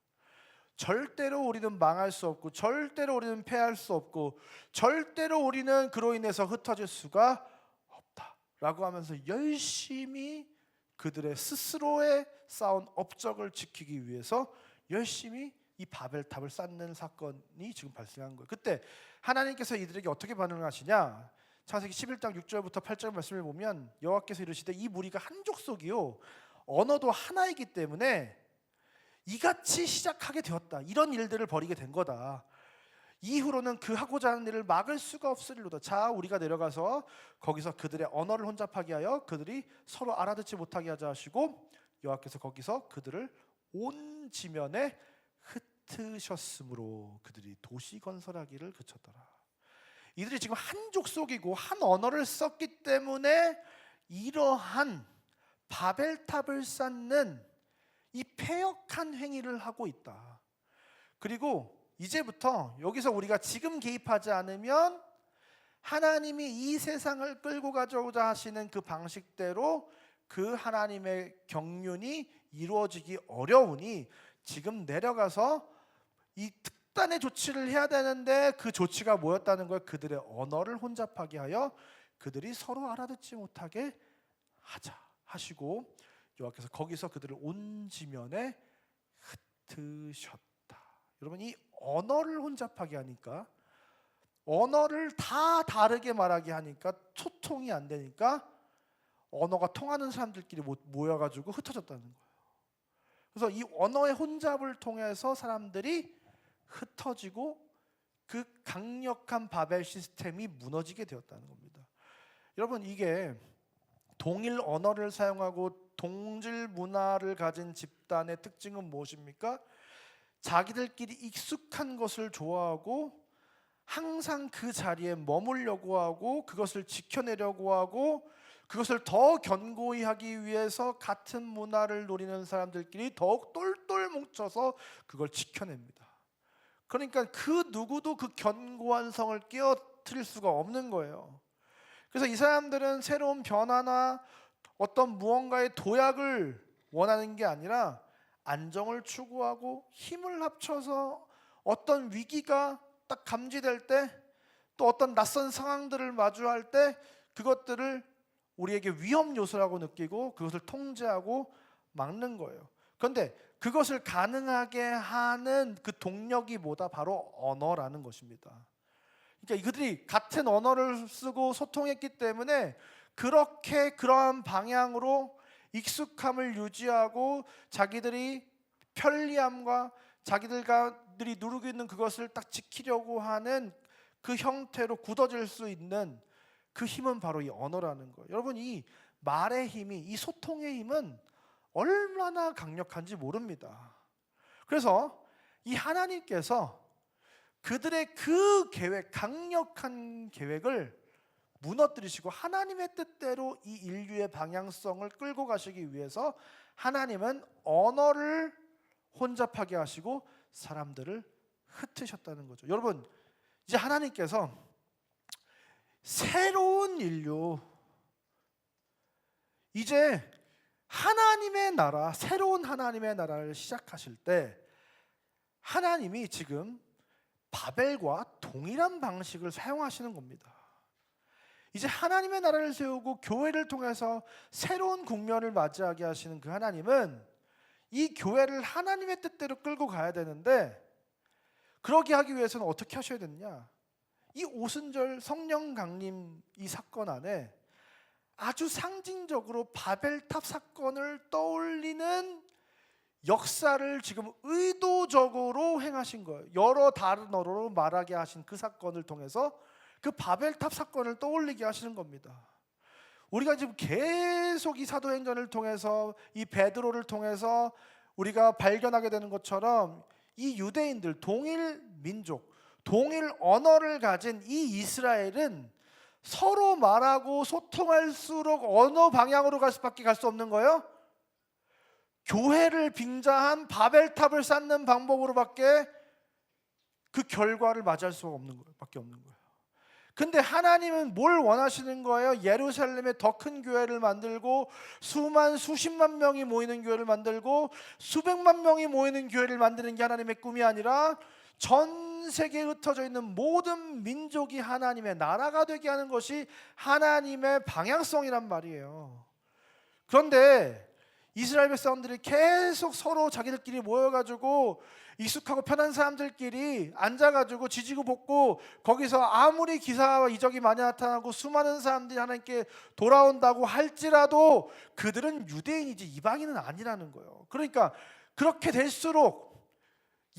절대로 우리는 망할 수 없고, 절대로 우리는 패할 수 없고, 절대로 우리는 그로 인해서 흩어질 수가 없다라고 하면서 열심히 그들의 스스로의 쌓은 업적을 지키기 위해서 열심히 이 바벨탑을 쌓는 사건이 지금 발생한 거예요. 그때 하나님께서 이들에게 어떻게 반응을 하시냐? 창세기 11장 6절부터 8절 말씀을 보면, 여호와께서 이르시되 이 무리가 한 족속이요 언어도 하나이기 때문에 이같이 시작하게 되었다. 이런 일들을 벌이게 된 거다. 이후로는 그 하고자 하는 일을 막을 수가 없으리로다. 자, 우리가 내려가서 거기서 그들의 언어를 혼잡하게 하여 그들이 서로 알아듣지 못하게 하자 하시고, 여호와께서 거기서 그들을 온 지면에 흩으셨으므로 그들이 도시 건설하기를 그쳤더라. 이들이 지금 한 족속이고 한 언어를 썼기 때문에 이러한 바벨탑을 쌓는 이 패역한 행위를 하고 있다. 그리고 이제부터 여기서 우리가 지금 개입하지 않으면 하나님이 이 세상을 끌고 가고자 하시는 그 방식대로 그 하나님의 경륜이 이루어지기 어려우니, 지금 내려가서 이 특단의 조치를 해야 되는데, 그 조치가 뭐였다는 거예요? 그들의 언어를 혼잡하게 하여 그들이 서로 알아듣지 못하게 하자 하시고, 여호와께서 거기서 그들을 온 지면에 흩으셨다. 여러분, 이 언어를 혼잡하게 하니까, 언어를 다 다르게 말하게 하니까 소통이 안 되니까 언어가 통하는 사람들끼리 모여가지고 흩어졌다는 거예요. 그래서 이 언어의 혼잡을 통해서 사람들이 흩어지고 그 강력한 바벨 시스템이 무너지게 되었다는 겁니다. 여러분, 이게 동일 언어를 사용하고 동질 문화를 가진 집단의 특징은 무엇입니까? 자기들끼리 익숙한 것을 좋아하고 항상 그 자리에 머물려고 하고 그것을 지켜내려고 하고 그것을 더 견고히 하기 위해서 같은 문화를 노리는 사람들끼리 더욱 똘똘 뭉쳐서 그걸 지켜냅니다. 그러니까 그 누구도 그 견고한 성을 깨어뜨릴 수가 없는 거예요. 그래서 이 사람들은 새로운 변화나 어떤 무언가의 도약을 원하는 게 아니라 안정을 추구하고 힘을 합쳐서 어떤 위기가 딱 감지될 때, 또 어떤 낯선 상황들을 마주할 때 그것들을 우리에게 위험 요소라고 느끼고 그것을 통제하고 막는 거예요. 그런데 그것을 가능하게 하는 그 동력이 뭐다? 바로 언어라는 것입니다. 그러니까 그들이 같은 언어를 쓰고 소통했기 때문에 그렇게 그러한 방향으로 익숙함을 유지하고 자기들이 편리함과 자기들이 누리고 있는 그것을 딱 지키려고 하는 그 형태로 굳어질 수 있는 그 힘은 바로 이 언어라는 거예요. 여러분, 이 말의 힘이, 이 소통의 힘은 얼마나 강력한지 모릅니다. 그래서 이 하나님께서 그들의 그 계획, 강력한 계획을 무너뜨리시고 하나님의 뜻대로 이 인류의 방향성을 끌고 가시기 위해서 하나님은 언어를 혼잡하게 하시고 사람들을 흩으셨다는 거죠. 여러분, 이제 하나님께서 새로운 인류, 이제 하나님의 나라, 새로운 하나님의 나라를 시작하실 때 하나님이 지금 바벨과 동일한 방식을 사용하시는 겁니다. 이제 하나님의 나라를 세우고 교회를 통해서 새로운 국면을 맞이하게 하시는 그 하나님은 이 교회를 하나님의 뜻대로 끌고 가야 되는데, 그러게 하기 위해서는 어떻게 하셔야 되느냐? 이 오순절 성령 강림 이 사건 안에 아주 상징적으로 바벨탑 사건을 떠올리는 역사를 지금 의도적으로 행하신 거예요. 여러 단어로 말하게 하신 그 사건을 통해서 그 바벨탑 사건을 떠올리게 하시는 겁니다. 우리가 지금 계속 이 사도행전을 통해서, 이 베드로를 통해서 우리가 발견하게 되는 것처럼 이 유대인들, 동일 민족, 동일 언어를 가진 이 이스라엘은 서로 말하고 소통할수록 어느 방향으로 갈 수밖에 갈 수 없는 거예요? 교회를 빙자한 바벨탑을 쌓는 방법으로밖에 그 결과를 맞이할 수가 없는 거예요. 밖에 없는 거예요. 근데 하나님은 뭘 원하시는 거예요? 예루살렘에 더 큰 교회를 만들고 수십만 명이 모이는 교회를 만들고 수백만 명이 모이는 교회를 만드는 게 하나님의 꿈이 아니라 전 세계에 흩어져 있는 모든 민족이 하나님의 나라가 되게 하는 것이 하나님의 방향성이란 말이에요. 그런데 이스라엘 백성들이 계속 서로 자기들끼리 모여가지고 익숙하고 편한 사람들끼리 앉아가지고 지지고 볶고, 거기서 아무리 기사와 이적이 많이 나타나고 수많은 사람들이 하나님께 돌아온다고 할지라도 그들은 유대인이지 이방인은 아니라는 거예요. 그러니까 그렇게 될수록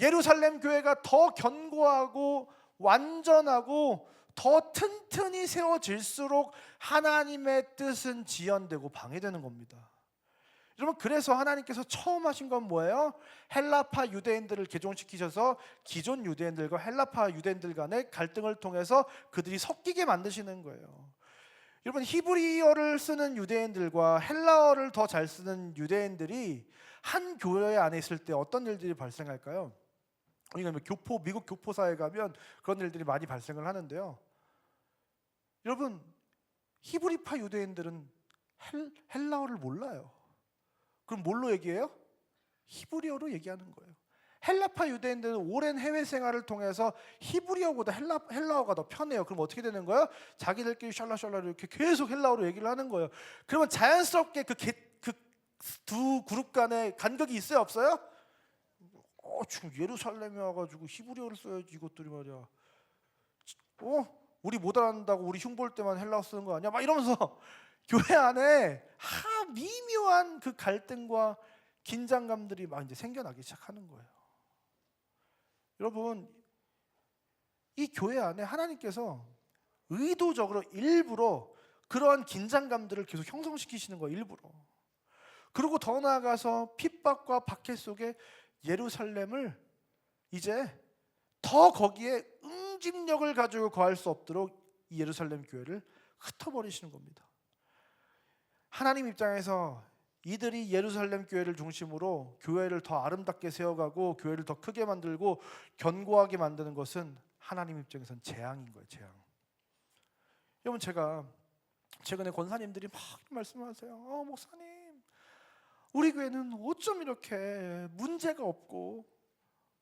예루살렘 교회가 더 견고하고 완전하고 더 튼튼히 세워질수록 하나님의 뜻은 지연되고 방해되는 겁니다. 여러분, 그래서 하나님께서 처음 하신 건 뭐예요? 헬라파 유대인들을 개종시키셔서 기존 유대인들과 헬라파 유대인들 간의 갈등을 통해서 그들이 섞이게 만드시는 거예요. 여러분, 히브리어를 쓰는 유대인들과 헬라어를 더 잘 쓰는 유대인들이 한 교회 안에 있을 때 어떤 일들이 발생할까요? 우리가 미국 교포사에 가면 그런 일들이 많이 발생을 하는데요. 여러분, 히브리파 유대인들은 헬라어를 몰라요. 그럼 뭘로 얘기해요? 히브리어로 얘기하는 거예요. 헬라파 유대인들은 오랜 해외 생활을 통해서 히브리어보다 헬라어가 더 편해요. 그럼 어떻게 되는 거예요? 자기들끼리 샬라샬라 이렇게 계속 헬라어로 얘기를 하는 거예요. 그러면 자연스럽게 그 두 그룹 간에 간격이 있어요, 없어요? 지금 예루살렘에 와가지고 히브리어를 써야지 이것들이 말이야. 우리 못 알아듣는다고 우리 흉볼 때만 헬라어 쓰는 거 아니야? 막 이러면서 교회 안에 미묘한 그 갈등과 긴장감들이 막 이제 생겨나기 시작하는 거예요. 여러분, 이 교회 안에 하나님께서 의도적으로 일부러 그러한 긴장감들을 계속 형성시키시는 거예요. 일부러. 그리고 더 나아가서 핍박과 박해 속에 예루살렘을 이제 더 거기에 응집력을 가지고 거할 수 없도록 이 예루살렘 교회를 흩어버리시는 겁니다. 하나님 입장에서 이들이 예루살렘 교회를 중심으로 교회를 더 아름답게 세워가고 교회를 더 크게 만들고 견고하게 만드는 것은 하나님 입장에서는 재앙인 거예요. 재앙. 여러분, 제가 최근에 권사님들이 막 말씀하세요. 목사님, 우리 교회는 어쩜 이렇게 문제가 없고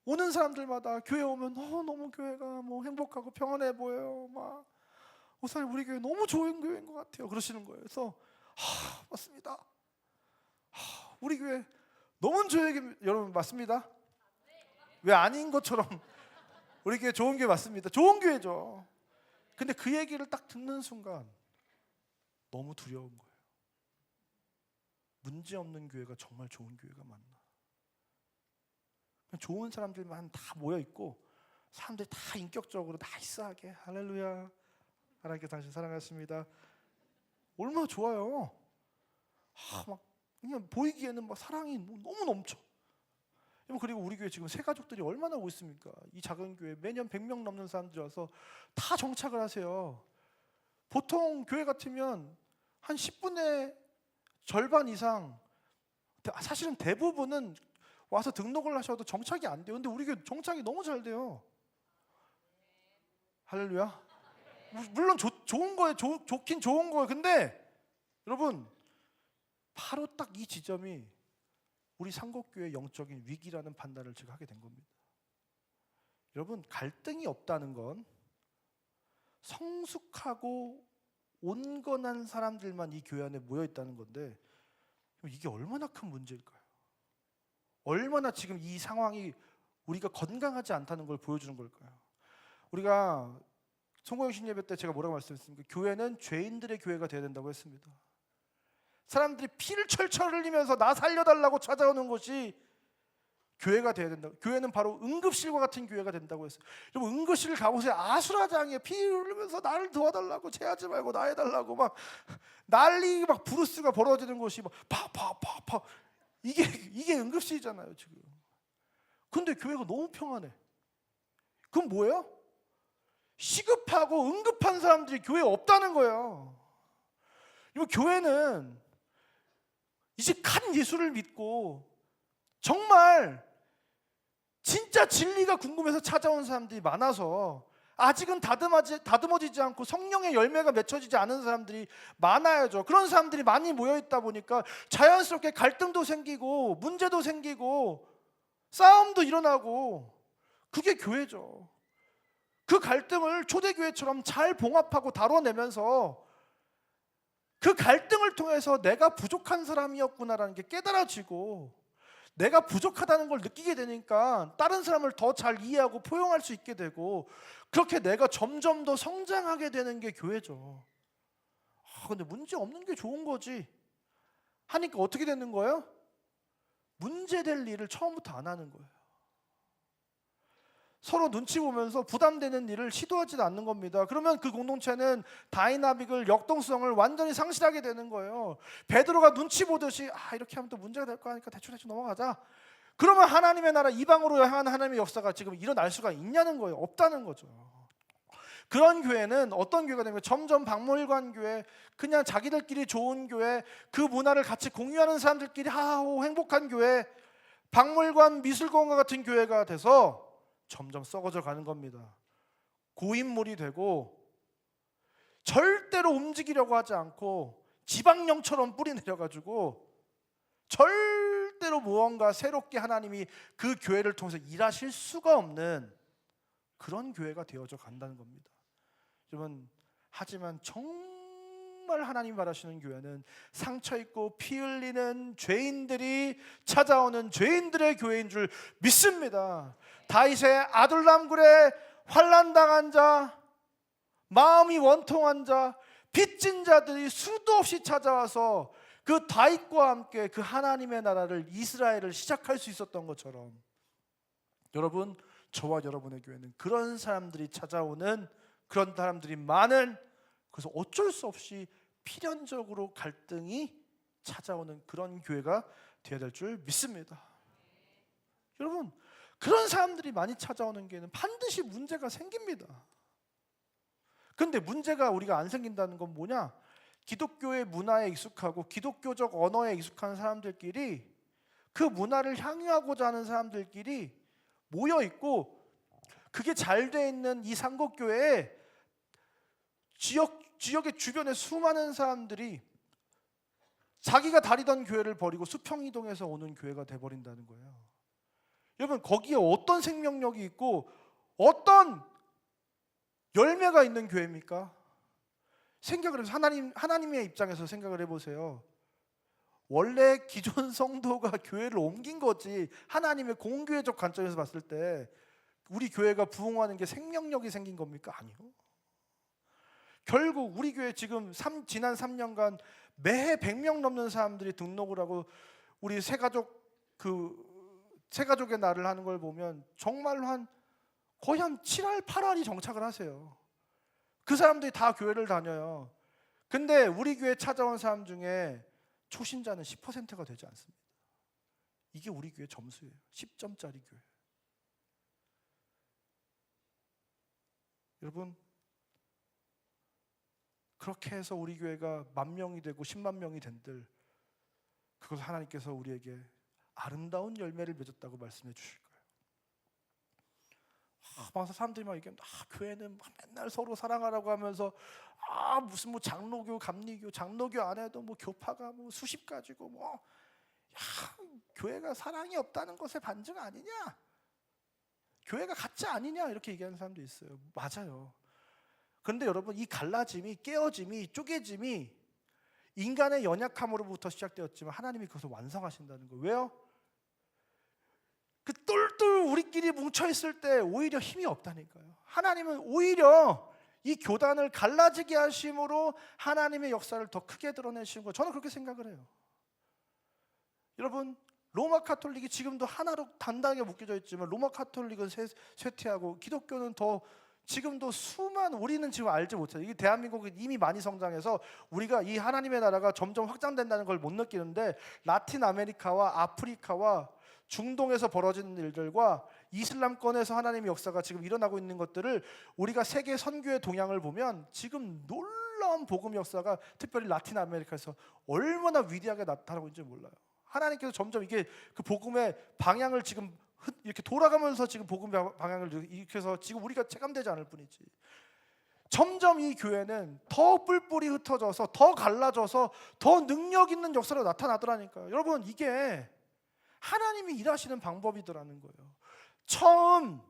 오는 사람들마다 교회 오면 너무 교회가 행복하고 평안해 보여요. 막 목사님, 우리 교회 너무 좋은 교회인 것 같아요. 그러시는 거예요. 그래서 맞습니다. 우리 교회 너무 좋은 교회, 여러분 맞습니다? 왜 아닌 것처럼 우리 교회 좋은 교회 맞습니다. 좋은 교회죠. 근데 그 얘기를 딱 듣는 순간 너무 두려운 거예요. 문제 없는 교회가 정말 좋은 교회가 맞나? 좋은 사람들만 다 모여 있고 사람들이 다 인격적으로 나이스하게 할렐루야, 하나님께 당신 사랑하십니다, 얼마나 좋아요. 막 그냥 보이기에는 막 사랑이 너무 넘쳐. 그리고 우리 교회 지금 새 가족들이 얼마나 오고 있습니까? 이 작은 교회 매년 100명 넘는 사람들이 와서 다 정착을 하세요. 보통 교회 같으면 한 10분의 절반 이상, 사실은 대부분은 와서 등록을 하셔도 정착이 안 돼요. 근데 우리 교회 정착이 너무 잘 돼요. 할렐루야. 물론 좋은 거예요. 좋긴 좋은 거예요. 근데 여러분, 바로 딱 이 지점이 우리 상곡교회 영적인 위기라는 판단을 제가 하게 된 겁니다. 여러분, 갈등이 없다는 건 성숙하고 온건한 사람들만 이 교회 안에 모여 있다는 건데, 이게 얼마나 큰 문제일까요? 얼마나 지금 이 상황이 우리가 건강하지 않다는 걸 보여주는 걸까요? 우리가 송구영신 예배 때 제가 뭐라고 말씀했습니까? 교회는 죄인들의 교회가 되어야 된다고 했습니다. 사람들이 피를 철철 흘리면서 나 살려달라고 찾아오는 것이 교회가 되어야 된다. 교회는 바로 응급실과 같은 교회가 된다고 했어요. 여러분, 응급실 가보세요. 아수라장에 피 흘리면서 나를 도와달라고, 죄하지 말고 나 해달라고 막 난리, 막 브루스가 벌어지는 곳이 막 파파파파, 이게 응급실이잖아요 지금. 근데 교회가 너무 평안해. 그럼 뭐예요? 시급하고 응급한 사람들이 교회에 없다는 거예요. 교회는 이제 간 예수를 믿고 정말 진짜 진리가 궁금해서 찾아온 사람들이 많아서, 아직은 다듬어지지 않고 성령의 열매가 맺혀지지 않은 사람들이 많아야죠. 그런 사람들이 많이 모여있다 보니까 자연스럽게 갈등도 생기고 문제도 생기고 싸움도 일어나고, 그게 교회죠. 그 갈등을 초대교회처럼 잘 봉합하고 다뤄내면서 그 갈등을 통해서 내가 부족한 사람이었구나라는 게 깨달아지고, 내가 부족하다는 걸 느끼게 되니까 다른 사람을 더 잘 이해하고 포용할 수 있게 되고, 그렇게 내가 점점 더 성장하게 되는 게 교회죠. 근데 문제 없는 게 좋은 거지 하니까 어떻게 되는 거예요? 문제될 일을 처음부터 안 하는 거예요. 서로 눈치 보면서 부담되는 일을 시도하지도 않는 겁니다. 그러면 그 공동체는 다이나믹을, 역동성을 완전히 상실하게 되는 거예요. 베드로가 눈치 보듯이 이렇게 하면 또 문제가 될 거 아니까 대충 넘어가자. 그러면 하나님의 나라, 이방으로 향한 하나님의 역사가 지금 일어날 수가 있냐는 거예요. 없다는 거죠. 그런 교회는 어떤 교회가 되면 점점 박물관 교회, 그냥 자기들끼리 좋은 교회, 그 문화를 같이 공유하는 사람들끼리 하하호 행복한 교회, 박물관 미술공과 같은 교회가 돼서 점점 썩어져 가는 겁니다. 고인물이 되고 절대로 움직이려고 하지 않고 지방령처럼 뿌리 내려가지고 절대로 무언가 새롭게 하나님이 그 교회를 통해서 일하실 수가 없는 그런 교회가 되어져 간다는 겁니다. 여러분, 하지만 정말 하나님 바라시는 교회는 상처 있고 피 흘리는 죄인들이 찾아오는 죄인들의 교회인 줄 믿습니다. 다윗의 아둘람굴에 환난당한 자, 마음이 원통한 자, 빚진 자들이 수도 없이 찾아와서 그 다윗과 함께 그 하나님의 나라를, 이스라엘을 시작할 수 있었던 것처럼, 여러분, 저와 여러분의 교회는 그런 사람들이 찾아오는, 그런 사람들이 많은, 그래서 어쩔 수 없이 필연적으로 갈등이 찾아오는 그런 교회가 되어야 될 줄 믿습니다. 여러분, 그런 사람들이 많이 찾아오는 교회는 반드시 문제가 생깁니다. 그런데 문제가 우리가 안 생긴다는 건 뭐냐? 기독교의 문화에 익숙하고 기독교적 언어에 익숙한 사람들끼리, 그 문화를 향유하고자 하는 사람들끼리 모여 있고, 그게 잘 돼 있는 이 상곡교회에 지역의 주변에 수많은 사람들이 자기가 다니던 교회를 버리고 수평이동해서 오는 교회가 돼버린다는 거예요. 여러분, 거기에 어떤 생명력이 있고 어떤 열매가 있는 교회입니까? 생각을 해서 하나님의 입장에서 생각을 해보세요. 원래 기존 성도가 교회를 옮긴 거지, 하나님의 공교회적 관점에서 봤을 때 우리 교회가 부흥하는 게 생명력이 생긴 겁니까? 아니요. 결국 우리 교회 지금 지난 3년간 매해 100명 넘는 사람들이 등록을 하고 우리 새가족의 날을 하는 걸 보면 정말로 거의 한 7할, 8할이 정착을 하세요. 그 사람들이 다 교회를 다녀요. 근데 우리 교회 찾아온 사람 중에 초신자는 10%가 되지 않습니다. 이게 우리 교회 점수예요. 10점짜리 교회. 여러분, 그렇게 해서 우리 교회가 10,000명이 되고 10만 명이 된들, 그것을 하나님께서 우리에게 아름다운 열매를 맺었다고 말씀해 주실 거예요. 막 사람들이 막 얘기하면 교회는 맨날 서로 사랑하라고 하면서 무슨 뭐 장로교, 감리교, 장로교 안에도 뭐 교파가 뭐 수십 가지고 뭐 교회가 사랑이 없다는 것의 반증 아니냐? 교회가 가짜 아니냐? 이렇게 얘기하는 사람도 있어요. 맞아요. 그런데 여러분, 이 갈라짐이, 깨어짐이, 쪼개짐이 인간의 연약함으로부터 시작되었지만 하나님이 그것을 완성하신다는 거예요. 왜요? 그 똘똘 우리끼리 뭉쳐있을 때 오히려 힘이 없다니까요. 하나님은 오히려 이 교단을 갈라지게 하심으로 하나님의 역사를 더 크게 드러내시는 거예요. 저는 그렇게 생각을 해요. 여러분, 로마 카톨릭이 지금도 하나로 단단하게 묶여져 있지만 로마 카톨릭은 쇠퇴하고 기독교는 더 지금도 우리는 지금 알지 못해요. 이게 대한민국이 이미 많이 성장해서 우리가 이 하나님의 나라가 점점 확장된다는 걸 못 느끼는데, 라틴 아메리카와 아프리카와 중동에서 벌어지는 일들과 이슬람권에서 하나님의 역사가 지금 일어나고 있는 것들을 우리가 세계 선교의 동향을 보면 지금 놀라운 복음 역사가 특별히 라틴 아메리카에서 얼마나 위대하게 나타나고 있는지 몰라요. 하나님께서 점점 이게 그 복음의 방향을 지금 이렇게 돌아가면서 지금 복음의 방향을 이렇게 해서 지금 우리가 체감되지 않을 뿐이지, 점점 이 교회는 더 뿔뿔이 흩어져서 더 갈라져서 더 능력 있는 역사로 나타나더라니까요. 여러분, 이게 하나님이 일하시는 방법이더라는 거예요. 처음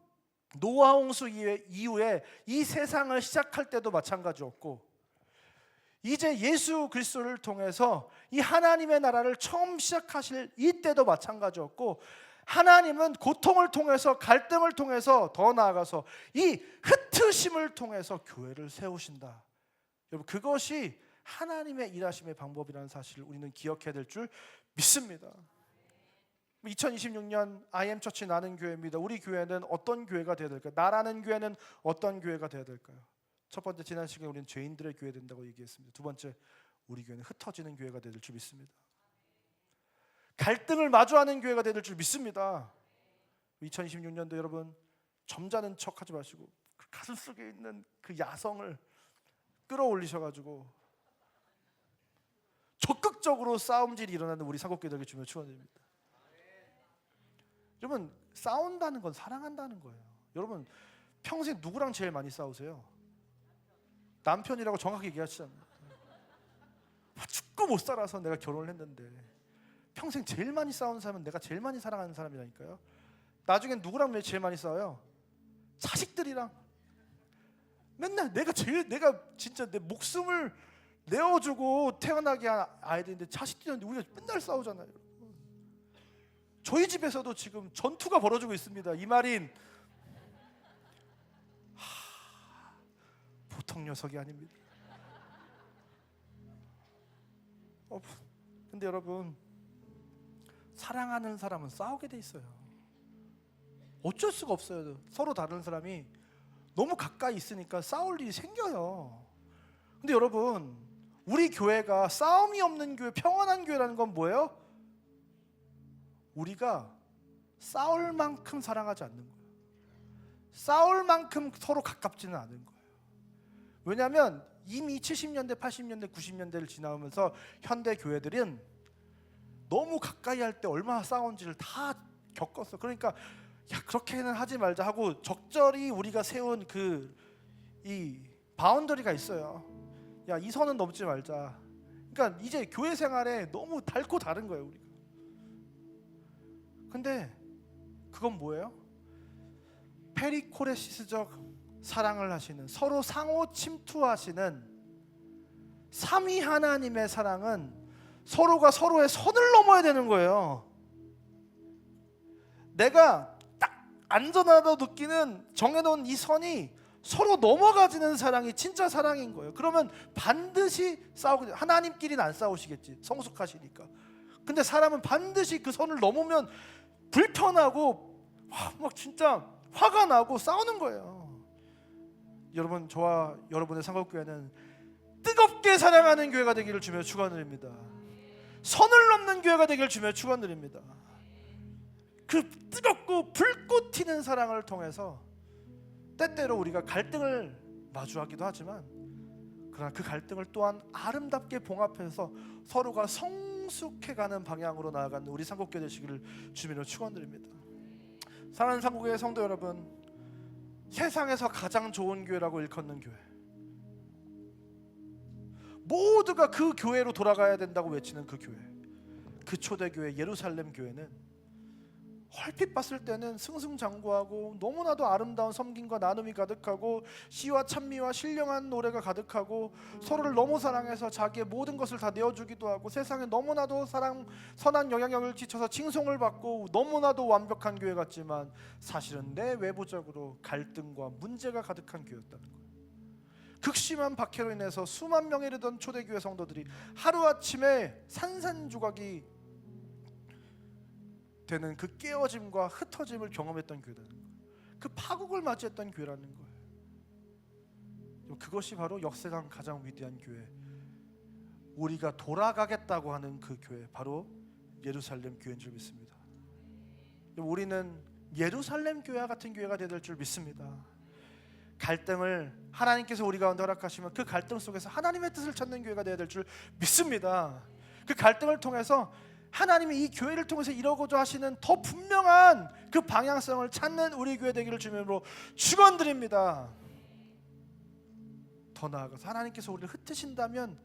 노아 홍수 이후에 이 세상을 시작할 때도 마찬가지였고, 이제 예수 그리스도를 통해서 이 하나님의 나라를 처음 시작하실 이때도 마찬가지였고, 하나님은 고통을 통해서, 갈등을 통해서, 더 나아가서 이 흩으심을 통해서 교회를 세우신다. 여러분, 그것이 하나님의 일하심의 방법이라는 사실을 우리는 기억해야 될 줄 믿습니다. 2026년 IM처치 나는 교회입니다. 우리 교회는 어떤 교회가 되어야 될까요? 나라는 교회는 어떤 교회가 되어야 될까요? 첫 번째, 지난 시간에 우리는 죄인들의 교회 된다고 얘기했습니다. 두 번째, 우리 교회는 흩어지는 교회가 되어야 될 줄 믿습니다. 갈등을 마주하는 교회가 되어야 될 줄 믿습니다. 2026년도 여러분, 점잖은 척하지 마시고 그 가슴 속에 있는 그 야성을 끌어올리셔가지고 적극적으로 싸움질이 일어나는 우리 상국교회에게 주며 축원드립니다. 여러분, 싸운다는 건 사랑한다는 거예요. 여러분, 평생 누구랑 제일 많이 싸우세요? 남편이라고 정확히 얘기하시잖아요. 죽고 못 살아서 내가 결혼을 했는데 평생 제일 많이 싸우는 사람은 내가 제일 많이 사랑하는 사람이라니까요. 나중엔 누구랑 제일 많이 싸워요? 자식들이랑. 맨날 내가 진짜 내 목숨을 내어주고 태어나게 한 아이들인데 자식들한테 우리가 맨날 싸우잖아요. 저희 집에서도 지금 전투가 벌어지고 있습니다. 이말인 보통 녀석이 아닙니다. 근데 여러분, 사랑하는 사람은 싸우게 돼 있어요. 어쩔 수가 없어요. 서로 다른 사람이 너무 가까이 있으니까 싸울 일이 생겨요. 근데 여러분, 우리 교회가 싸움이 없는 교회, 평안한 교회라는 건 뭐예요? 우리가 싸울 만큼 사랑하지 않는 거예요. 싸울 만큼 서로 가깝지는 않은 거예요. 왜냐하면 이미 70년대, 80년대, 90년대를 지나오면서 현대 교회들은 너무 가까이 할 때 얼마나 싸운지를 다 겪었어. 그러니까 그렇게는 하지 말자 하고 적절히 우리가 세운 이 바운더리가 있어요. 이 선은 넘지 말자. 그러니까 이제 교회 생활에 너무 닳고 다른 거예요, 우리가. 근데 그건 뭐예요? 페리코레시스적 사랑을 하시는, 서로 상호 침투하시는 삼위 하나님의 사랑은 서로가 서로의 선을 넘어야 되는 거예요. 내가 딱 안전하다고 느끼는 정해놓은 이 선이 서로 넘어가지는 사랑이 진짜 사랑인 거예요. 그러면 반드시 싸우게 돼요. 하나님끼리는 안 싸우시겠지, 성숙하시니까. 근데 사람은 반드시 그 선을 넘으면 불편하고 막 진짜 화가 나고 싸우는 거예요. 여러분, 저와 여러분의 상국교회는 뜨겁게 사랑하는 교회가 되기를 주며 축원드립니다. 선을 넘는 교회가 되기를 주며 축원드립니다. 그 뜨겁고 불꽃 튀는 사랑을 통해서 때때로 우리가 갈등을 마주하기도 하지만, 그러나 그 갈등을 또한 아름답게 봉합해서 서로가 성숙해가는 방향으로 나아가는 우리 상국교회 되시기를 주님으로 축원드립니다. 사랑하는 상국교회 성도 여러분, 세상에서 가장 좋은 교회라고 일컫는 교회, 모두가 그 교회로 돌아가야 된다고 외치는 그 교회, 그 초대교회 예루살렘 교회는 얼핏 봤을 때는 승승장구하고 너무나도 아름다운 섬김과 나눔이 가득하고 시와 찬미와 신령한 노래가 가득하고 서로를 너무 사랑해서 자기의 모든 것을 다 내어주기도 하고 세상에 너무나도 선한 영향력을 끼쳐서 칭송을 받고 너무나도 완벽한 교회 같지만 사실은 내외부적으로 갈등과 문제가 가득한 교회였다는 거예요. 극심한 박해로 인해서 수만 명에 이르던 초대교회 성도들이 하루아침에 산산조각이 되는 그 깨어짐과 흩어짐을 경험했던 교회라는 거예요. 그 파국을 맞이했던 교회라는 거예요. 그것이 바로 역사상 가장 위대한 교회, 우리가 돌아가겠다고 하는 그 교회, 바로 예루살렘 교회인 줄 믿습니다. 우리는 예루살렘 교회와 같은 교회가 되어야 될 줄 믿습니다. 갈등을 하나님께서 우리 가운데 허락하시면 그 갈등 속에서 하나님의 뜻을 찾는 교회가 되어야 될 줄 믿습니다. 그 갈등을 통해서 하나님이 이 교회를 통해서 이루고자 하시는 더 분명한 그 방향성을 찾는 우리 교회 되기를 주님으로 축원드립니다. 더 나아가서 하나님께서 우리를 흩으신다면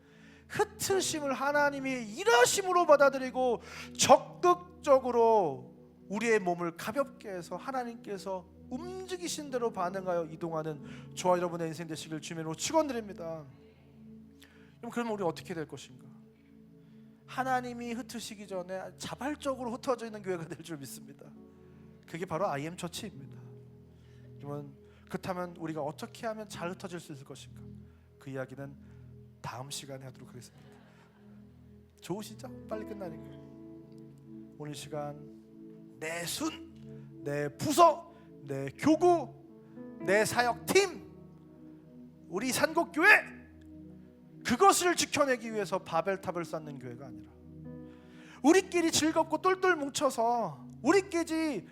흩으심을 하나님이 일하심으로 받아들이고 적극적으로 우리의 몸을 가볍게 해서 하나님께서 움직이신 대로 반응하여 이동하는 저와 여러분의 인생 되시길 주님으로 축원드립니다. 그러면 우리 어떻게 될 것인가? 하나님이 흩으시기 전에 자발적으로 흩어져 있는 교회가 될 줄 믿습니다. 그게 바로 IM 처치입니다. 그러면 그렇다면 우리가 어떻게 하면 잘 흩어질 수 있을 것인가? 그 이야기는 다음 시간에 하도록 하겠습니다. 좋으시죠? 빨리 끝나니까. 오늘 시간 내 순, 내 부서, 내 교구, 내 사역팀, 우리 산곡교회, 그것을 지켜내기 위해서 바벨탑을 쌓는 교회가 아니라 우리끼리 즐겁고 똘똘 뭉쳐서 우리끼리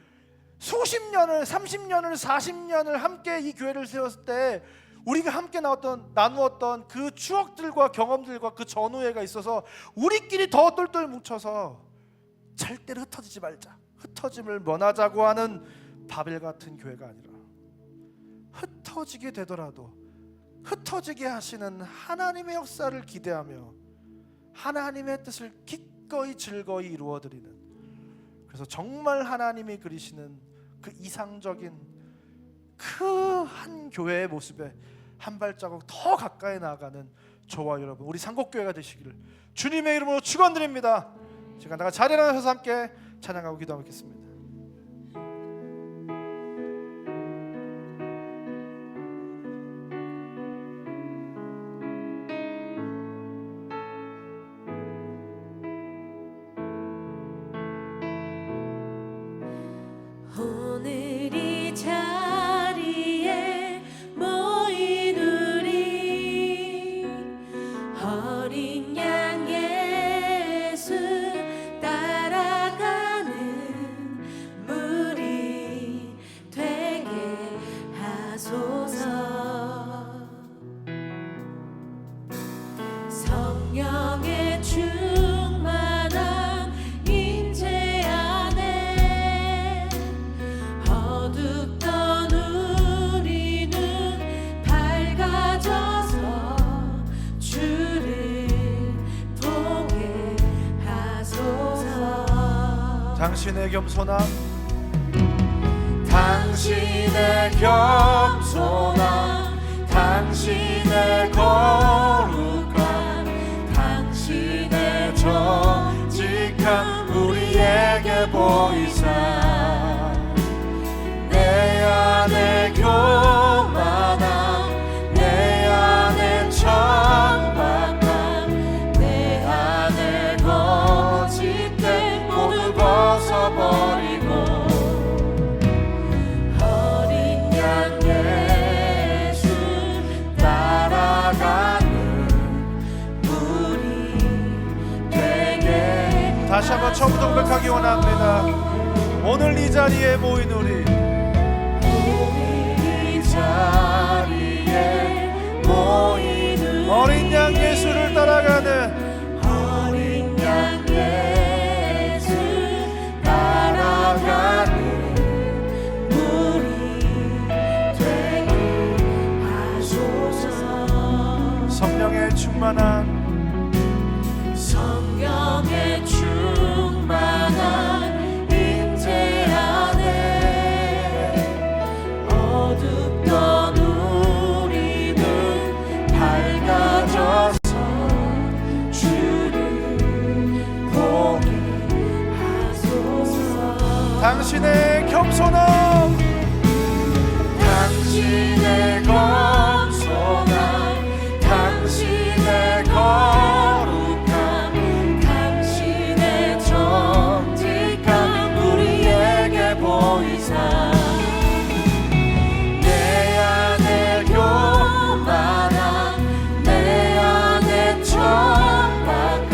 수십 년을, 30년을, 40년을 함께 이 교회를 세웠을 때 우리가 함께 나누었던 그 추억들과 경험들과 그 전후회가 있어서 우리끼리 더 똘똘 뭉쳐서 절대로 흩어지지 말자, 흩어짐을 면하자고 하는 바벨 같은 교회가 아니라 흩어지게 되더라도 흩어지게 하시는 하나님의 역사를 기대하며 하나님의 뜻을 기꺼이 즐거이 이루어드리는, 그래서 정말 하나님이 그리시는 그 이상적인 그 한 교회의 모습에 한 발자국 더 가까이 나아가는 저와 여러분 우리 산곡교회가 되시기를 주님의 이름으로 축원드립니다. 시간 다가 자리에 일어나셔서 함께 찬양하고 기도하겠습니다. 오늘 이 자리에 모인 우리 어린 양 예수 따라가는 무리 되게 하소서. 성령의 충만한 임재 안에 어둡던 우리는 밝아져서 주를 보게 하소서. 당신의 겸손함, 당신의 겸손함, 당신의 거룩함, 당신의 정직함 우리에게 보이사 내 안에 교만함, 내 안에 천박함, 내 안에 거짓됨 모두 벗어버리고 어린 양 예수 따라가는 우리 되게 다시 한번 처음부터 고백하기 원합니다. 오늘 이 자리에 모인 우리, 이 자리에 모인 우리 어린 양 예수를 따라가는 어린 양 예수 따라가는 우리 되게 당신의 겸손함, 당신의 겸손함, 당신의 거룩함, 당신의 정직함 우리에게 보이사 내 안에 교만함, 내 안에 천박함,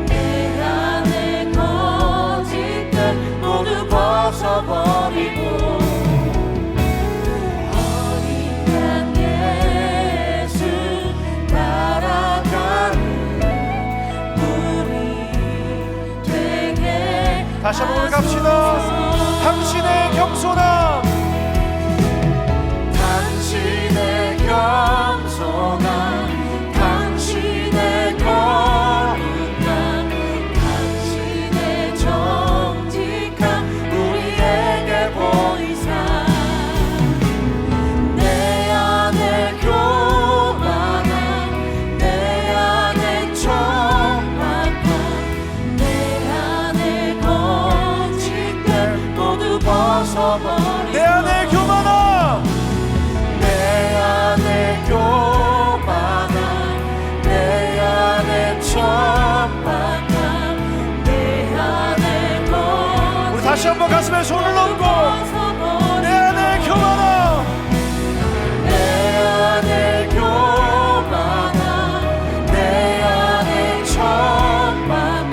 내 안에 거짓들 모두 벗어버리고 다시 한번 갑시다. 당신의 겸손함, 당신의 겸손함, 당신의 거룩함, 당신의 정직함 우리에게 보이사 내 안에 교만함, 내 안에 천박함, 내 안에 거짓들 모두 벗어버리고 내 안에 교만함, 내 안에 교만함, 내 안에 천박함, 내 안에 거짓 우리 다시 한번 가슴에 손을 얹고 내 안에 교만함, 내 안에 교만함, 내 안에 천박함,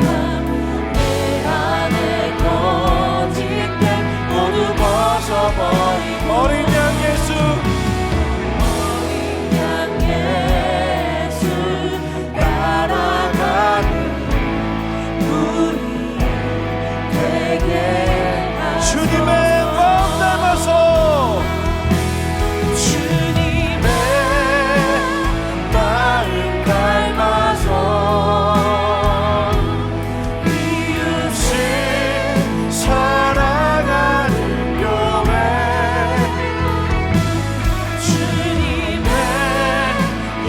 내 안에 거짓들 모두 벗어버리고 어린 양 예수, 어린 양 예수 따라가는 우리 되게 하소서. 주님의 마음 닮아서, 주님의 마음 닮아서 이웃을 사랑하는 교회, 주님의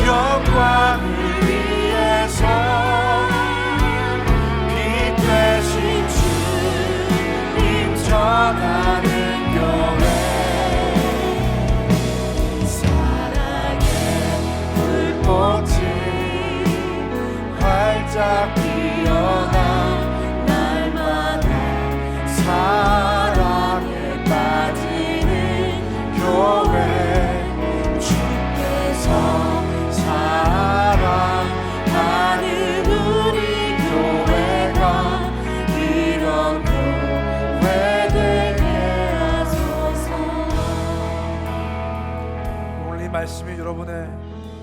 영광을 위해서 빛 되신 주님 전하는 교회, 사랑의 불꽃이 활짝 피어나 날마다 사랑에 빠지는 교회, 주께서 사랑하는 우리 교회가 이런 교회 되게 하소서. 오늘 이 말씀이 여러분의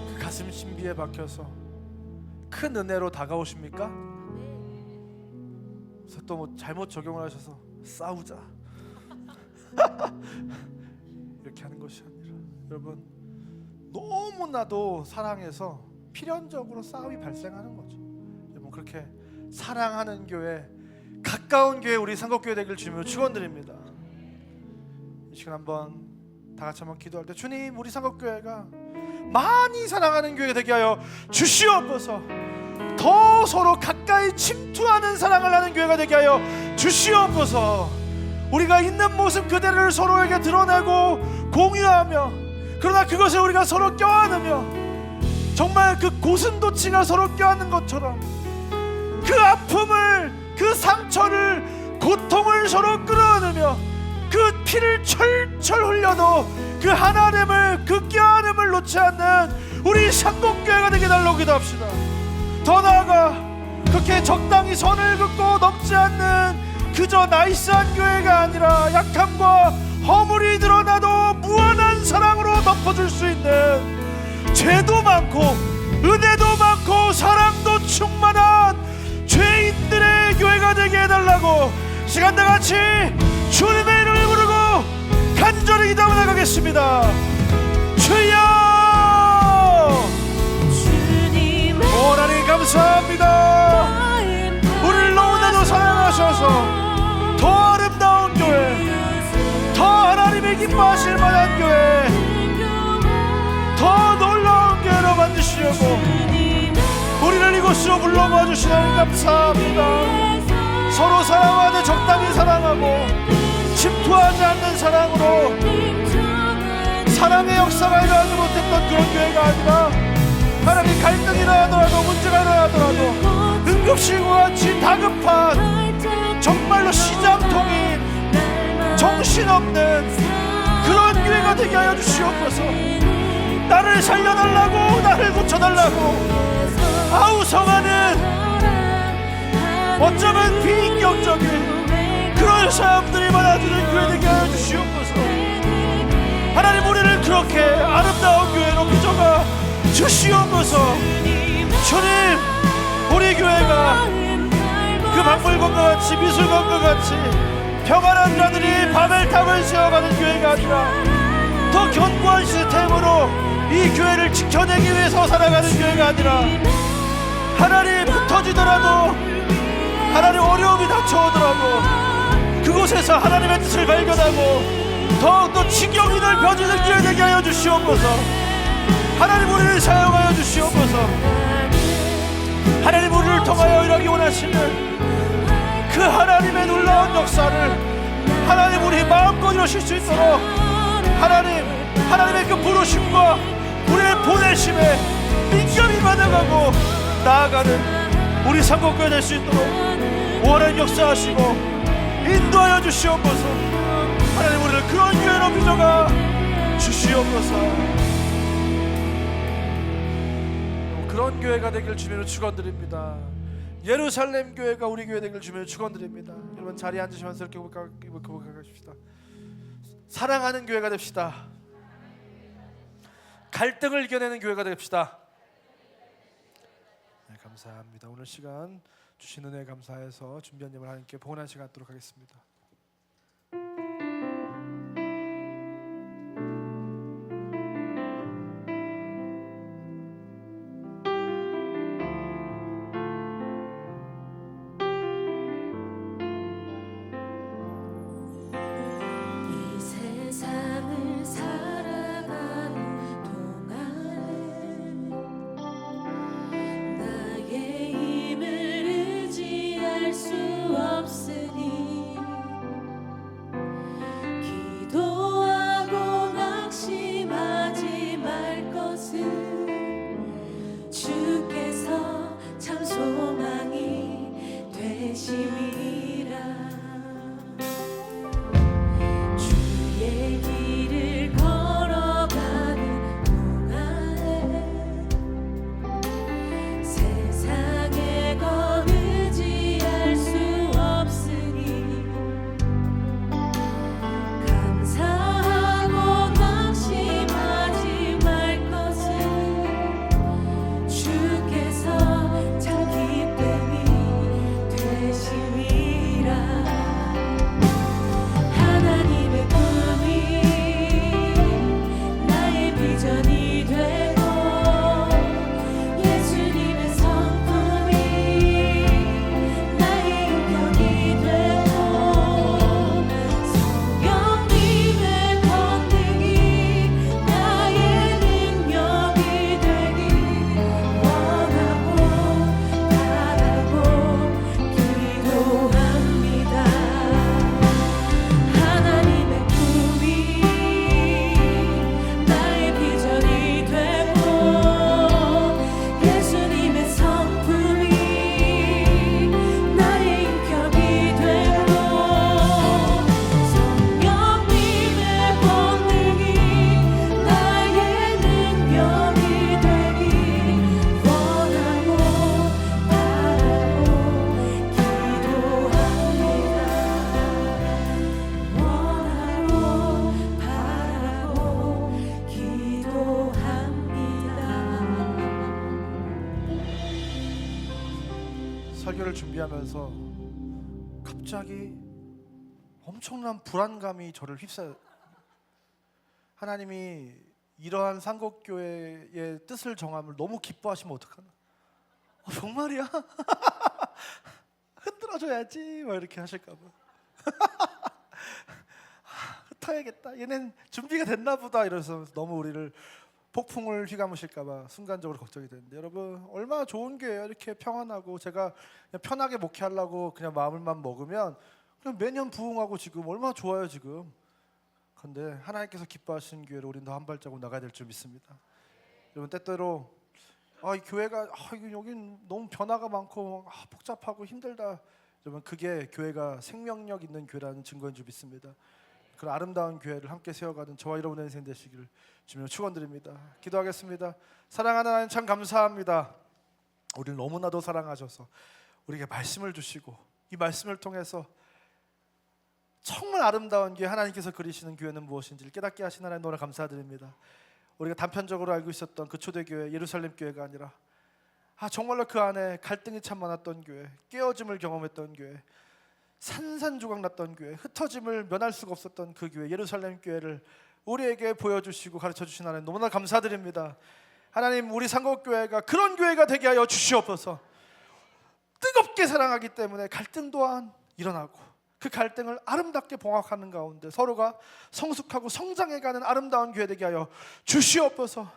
그 가슴 신비에 박혀서 큰 은혜로 다가오십니까? 그래서 또 뭐 잘못 적용을 하셔서 싸우자 이렇게 하는 것이 아니라, 여러분 너무나도 사랑해서 필연적으로 싸움이 발생하는 거죠. 여러분 그렇게 사랑하는 교회, 가까운 교회, 우리 상곡교회 되길 주님으로 축원드립니다. 이 시간 한번 다 같이 한번 기도할 때, 주님 우리 상곡교회가 많이 사랑하는 교회가 되게 하여 주시옵소서. 더 서로 가까이 침투하는 사랑을 하는 교회가 되게 하여 주시옵소서. 우리가 있는 모습 그대로를 서로에게 드러내고 공유하며, 그러나 그것을 우리가 서로 껴안으며, 정말 그 고슴도치가 서로 껴안는 것처럼 그 아픔을, 그 상처를, 고통을 서로 끌어안으며 그 피를 철철 흘려도 그 하나됨을, 그 껴안음을 놓지 않는 우리 상곡교회가 되게 달라고 기도합시다. 더 나아가 그렇게 적당히 선을 긋고 넘지 않는 그저 나이스한 교회가 아니라 약함과 허물이 드러나도 무한한 사랑으로 덮어줄 수 있는, 죄도 많고 은혜도 많고 사랑도 충만한 죄인들의 교회가 되게 해달라고 시간 다 같이 주님의 이름을 부르고 간절히 기도하며 나가겠습니다. 주여, 오 하나님 감사합니다. 우리를 너무나도 사랑하셔서 더 아름다운 교회, 더 하나님의 기뻐하실 만한 교회, 더 놀라운 교회로 만드시려고 우리를 이곳으로 불러모아 주신 하나님 감사합니다. 서로 사랑하되 적당히 사랑하고 사랑으로 사랑의 역사가 일어나지 못했던 그런 교회가 아니라 하나님 갈등이 일어나더라도 문제가 일어나더라도 응급실과 같이 다급한 정말로 시장통인 정신없는 그런 교회가 되게 하여 주시옵소서. 나를 살려달라고 나를 고쳐달라고 아우성하는 어쩌면 비인격적인 그런 사람들이 많아지는 교회 되게 하여 주시옵소서. 하나님 우리를 그렇게 아름다운 교회로 빚어가 주시옵소서. 주님 우리 교회가 그 박물관과 같이 미술관과 같이 평안한 자들이 바벨탑을 세워가는 교회가 아니라 더 견고한 시스템으로 이 교회를 지켜내기 위해서 살아가는 교회가 아니라 하나님 흩어지더라도 하나님 어려움이 닥쳐오더라도 그곳에서 하나님의 뜻을 발견하고 더욱더 지경이 넓혀지는 교회 되게 하여 주시옵소서. 하나님 우리를 사용하여 주시옵소서. 하나님 우리를 통하여 일하기 원하시는 그 하나님의 놀라운 역사를 하나님 우리 마음껏 이루실 수 있도록 하나님의 그 부르심과 우리의 보내심에 민감히 받아가고 나아가는 우리 삼국교회 될 수 있도록 원한 역사하시고 인도하여 주시옵소서. 하나님 우리를 그런 교회로 빚어가 주시옵소서. 그런 교회가 되길 주님으로 축원드립니다. 예루살렘 교회가 우리 교회 되길 주님으로 축원드립니다. 여러분 자리에 앉으시면서 이렇게 고백하십시다. 사랑하는 교회가 됩시다. 갈등을 이겨내는 교회가 됩시다. 네, 감사합니다. 오늘 시간 주신 은혜 감사해서 준비한 예물 하나님께 봉헌한 시간 갖도록 하겠습니다. 설교를 준비하면서 갑자기 엄청난 불안감이 저를 휩싸요. 하나님이 이러한 상곡교회의 뜻을 정함을 너무 기뻐하시면 어떡하나? 정말이야? 흔들어줘야지 막 이렇게 하실까 봐. 흩어야겠다. 얘는 준비가 됐나 보다 이러면서 너무 우리를 폭풍을 휘감으실까 봐 순간적으로 걱정이 되는데, 여러분 얼마나 좋은 교회예요. 이렇게 평안하고 제가 그냥 편하게 목회하려고 그냥 마음을만 먹으면 그냥 매년 부흥하고 지금 얼마나 좋아요. 지금 그런데 하나님께서 기뻐하시는 교회로 우리도 한 발자국 나가야 될 줄 믿습니다. 여러분 때때로 이 교회가 여긴 너무 변화가 많고 복잡하고 힘들다. 여러분 그게 교회가 생명력 있는 교회라는 증거인 줄 믿습니다. 그런 아름다운 교회를 함께 세워가는 저와 여러분의 인생 되시기를 주님으로 축원드립니다. 기도하겠습니다. 사랑하는 하나님 참 감사합니다. 우리를 너무나도 사랑하셔서 우리에게 말씀을 주시고 이 말씀을 통해서 정말 아름다운 교회, 하나님께서 그리시는 교회는 무엇인지를 깨닫게 하신 하나님 너무 감사드립니다. 우리가 단편적으로 알고 있었던 그 초대교회 예루살렘 교회가 아니라 정말로 그 안에 갈등이 참 많았던 교회, 깨어짐을 경험했던 교회, 산산조각 났던 교회, 흩어짐을 면할 수가 없었던 그 교회 예루살렘 교회를 우리에게 보여주시고 가르쳐주신 하나님 너무나 감사드립니다. 하나님 우리 상곡교회가 그런 교회가 되게 하여 주시옵소서. 뜨겁게 사랑하기 때문에 갈등 또한 일어나고 그 갈등을 아름답게 봉합하는 가운데 서로가 성숙하고 성장해가는 아름다운 교회 되게 하여 주시옵소서.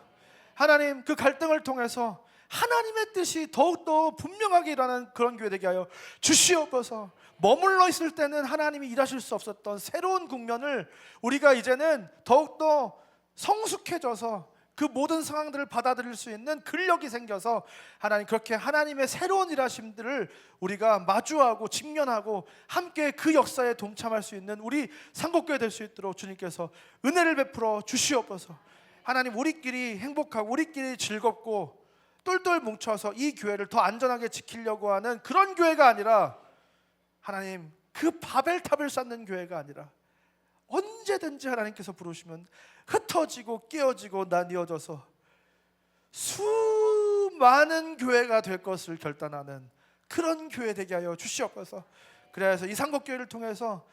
하나님 그 갈등을 통해서 하나님의 뜻이 더욱더 분명하게 일어나는 그런 교회 되게 하여 주시옵소서. 머물러 있을 때는 하나님이 일하실 수 없었던 새로운 국면을 우리가 이제는 더욱더 성숙해져서 그 모든 상황들을 받아들일 수 있는 근력이 생겨서 하나님 그렇게 하나님의 새로운 일하심들을 우리가 마주하고 직면하고 함께 그 역사에 동참할 수 있는 우리 상곡교회 될 수 있도록 주님께서 은혜를 베풀어 주시옵소서. 하나님 우리끼리 행복하고 우리끼리 즐겁고 똘똘 뭉쳐서 이 교회를 더 안전하게 지키려고 하는 그런 교회가 아니라 하나님 그 바벨탑을 쌓는 교회가 아니라 언제든지 하나님께서 부르시면 흩어지고 깨어지고 나뉘어져서 수많은 교회가 될 것을 결단하는 그런 교회 되게 하여 주시옵소서. 그래서 이 상곡교회를 통해서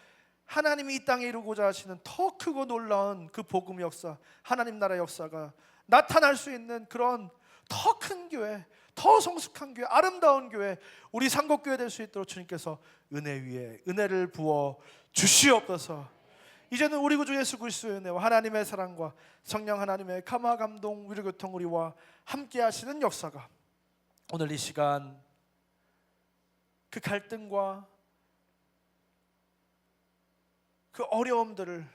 하나님이 이 땅에 이루고자 하시는 더 크고 놀라운 그 복음 역사, 하나님 나라 역사가 나타날 수 있는 그런 더 큰 교회, 더 성숙한 교회, 아름다운 교회, 우리 상곡교회 될 수 있도록 주님께서 은혜 위에 은혜를 부어 주시옵소서. 이제는 우리 구주 예수 그리스도의 은혜와 하나님의 사랑과 성령 하나님의 감화 감동 위로교통 우리와 함께 하시는 역사가 오늘 이 시간 그 갈등과 그 어려움들을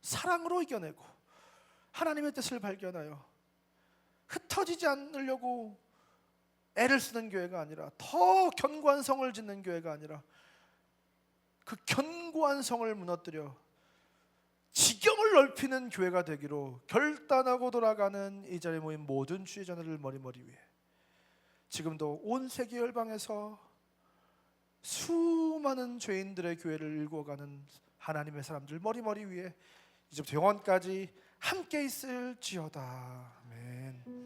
사랑으로 이겨내고 하나님의 뜻을 발견하여 흩어지지 않으려고 애를 쓰는 교회가 아니라 더 견고한 성을 짓는 교회가 아니라 그 견고한 성을 무너뜨려 지경을 넓히는 교회가 되기로 결단하고 돌아가는 이 자리에 모인 모든 주의 자녀를 머리머리 위에 지금도 온 세계 열방에서 수많은 죄인들의 교회를 일궈가는 하나님의 사람들 머리머리 위에 이제부터 영원까지 함께 있을지어다. 아멘.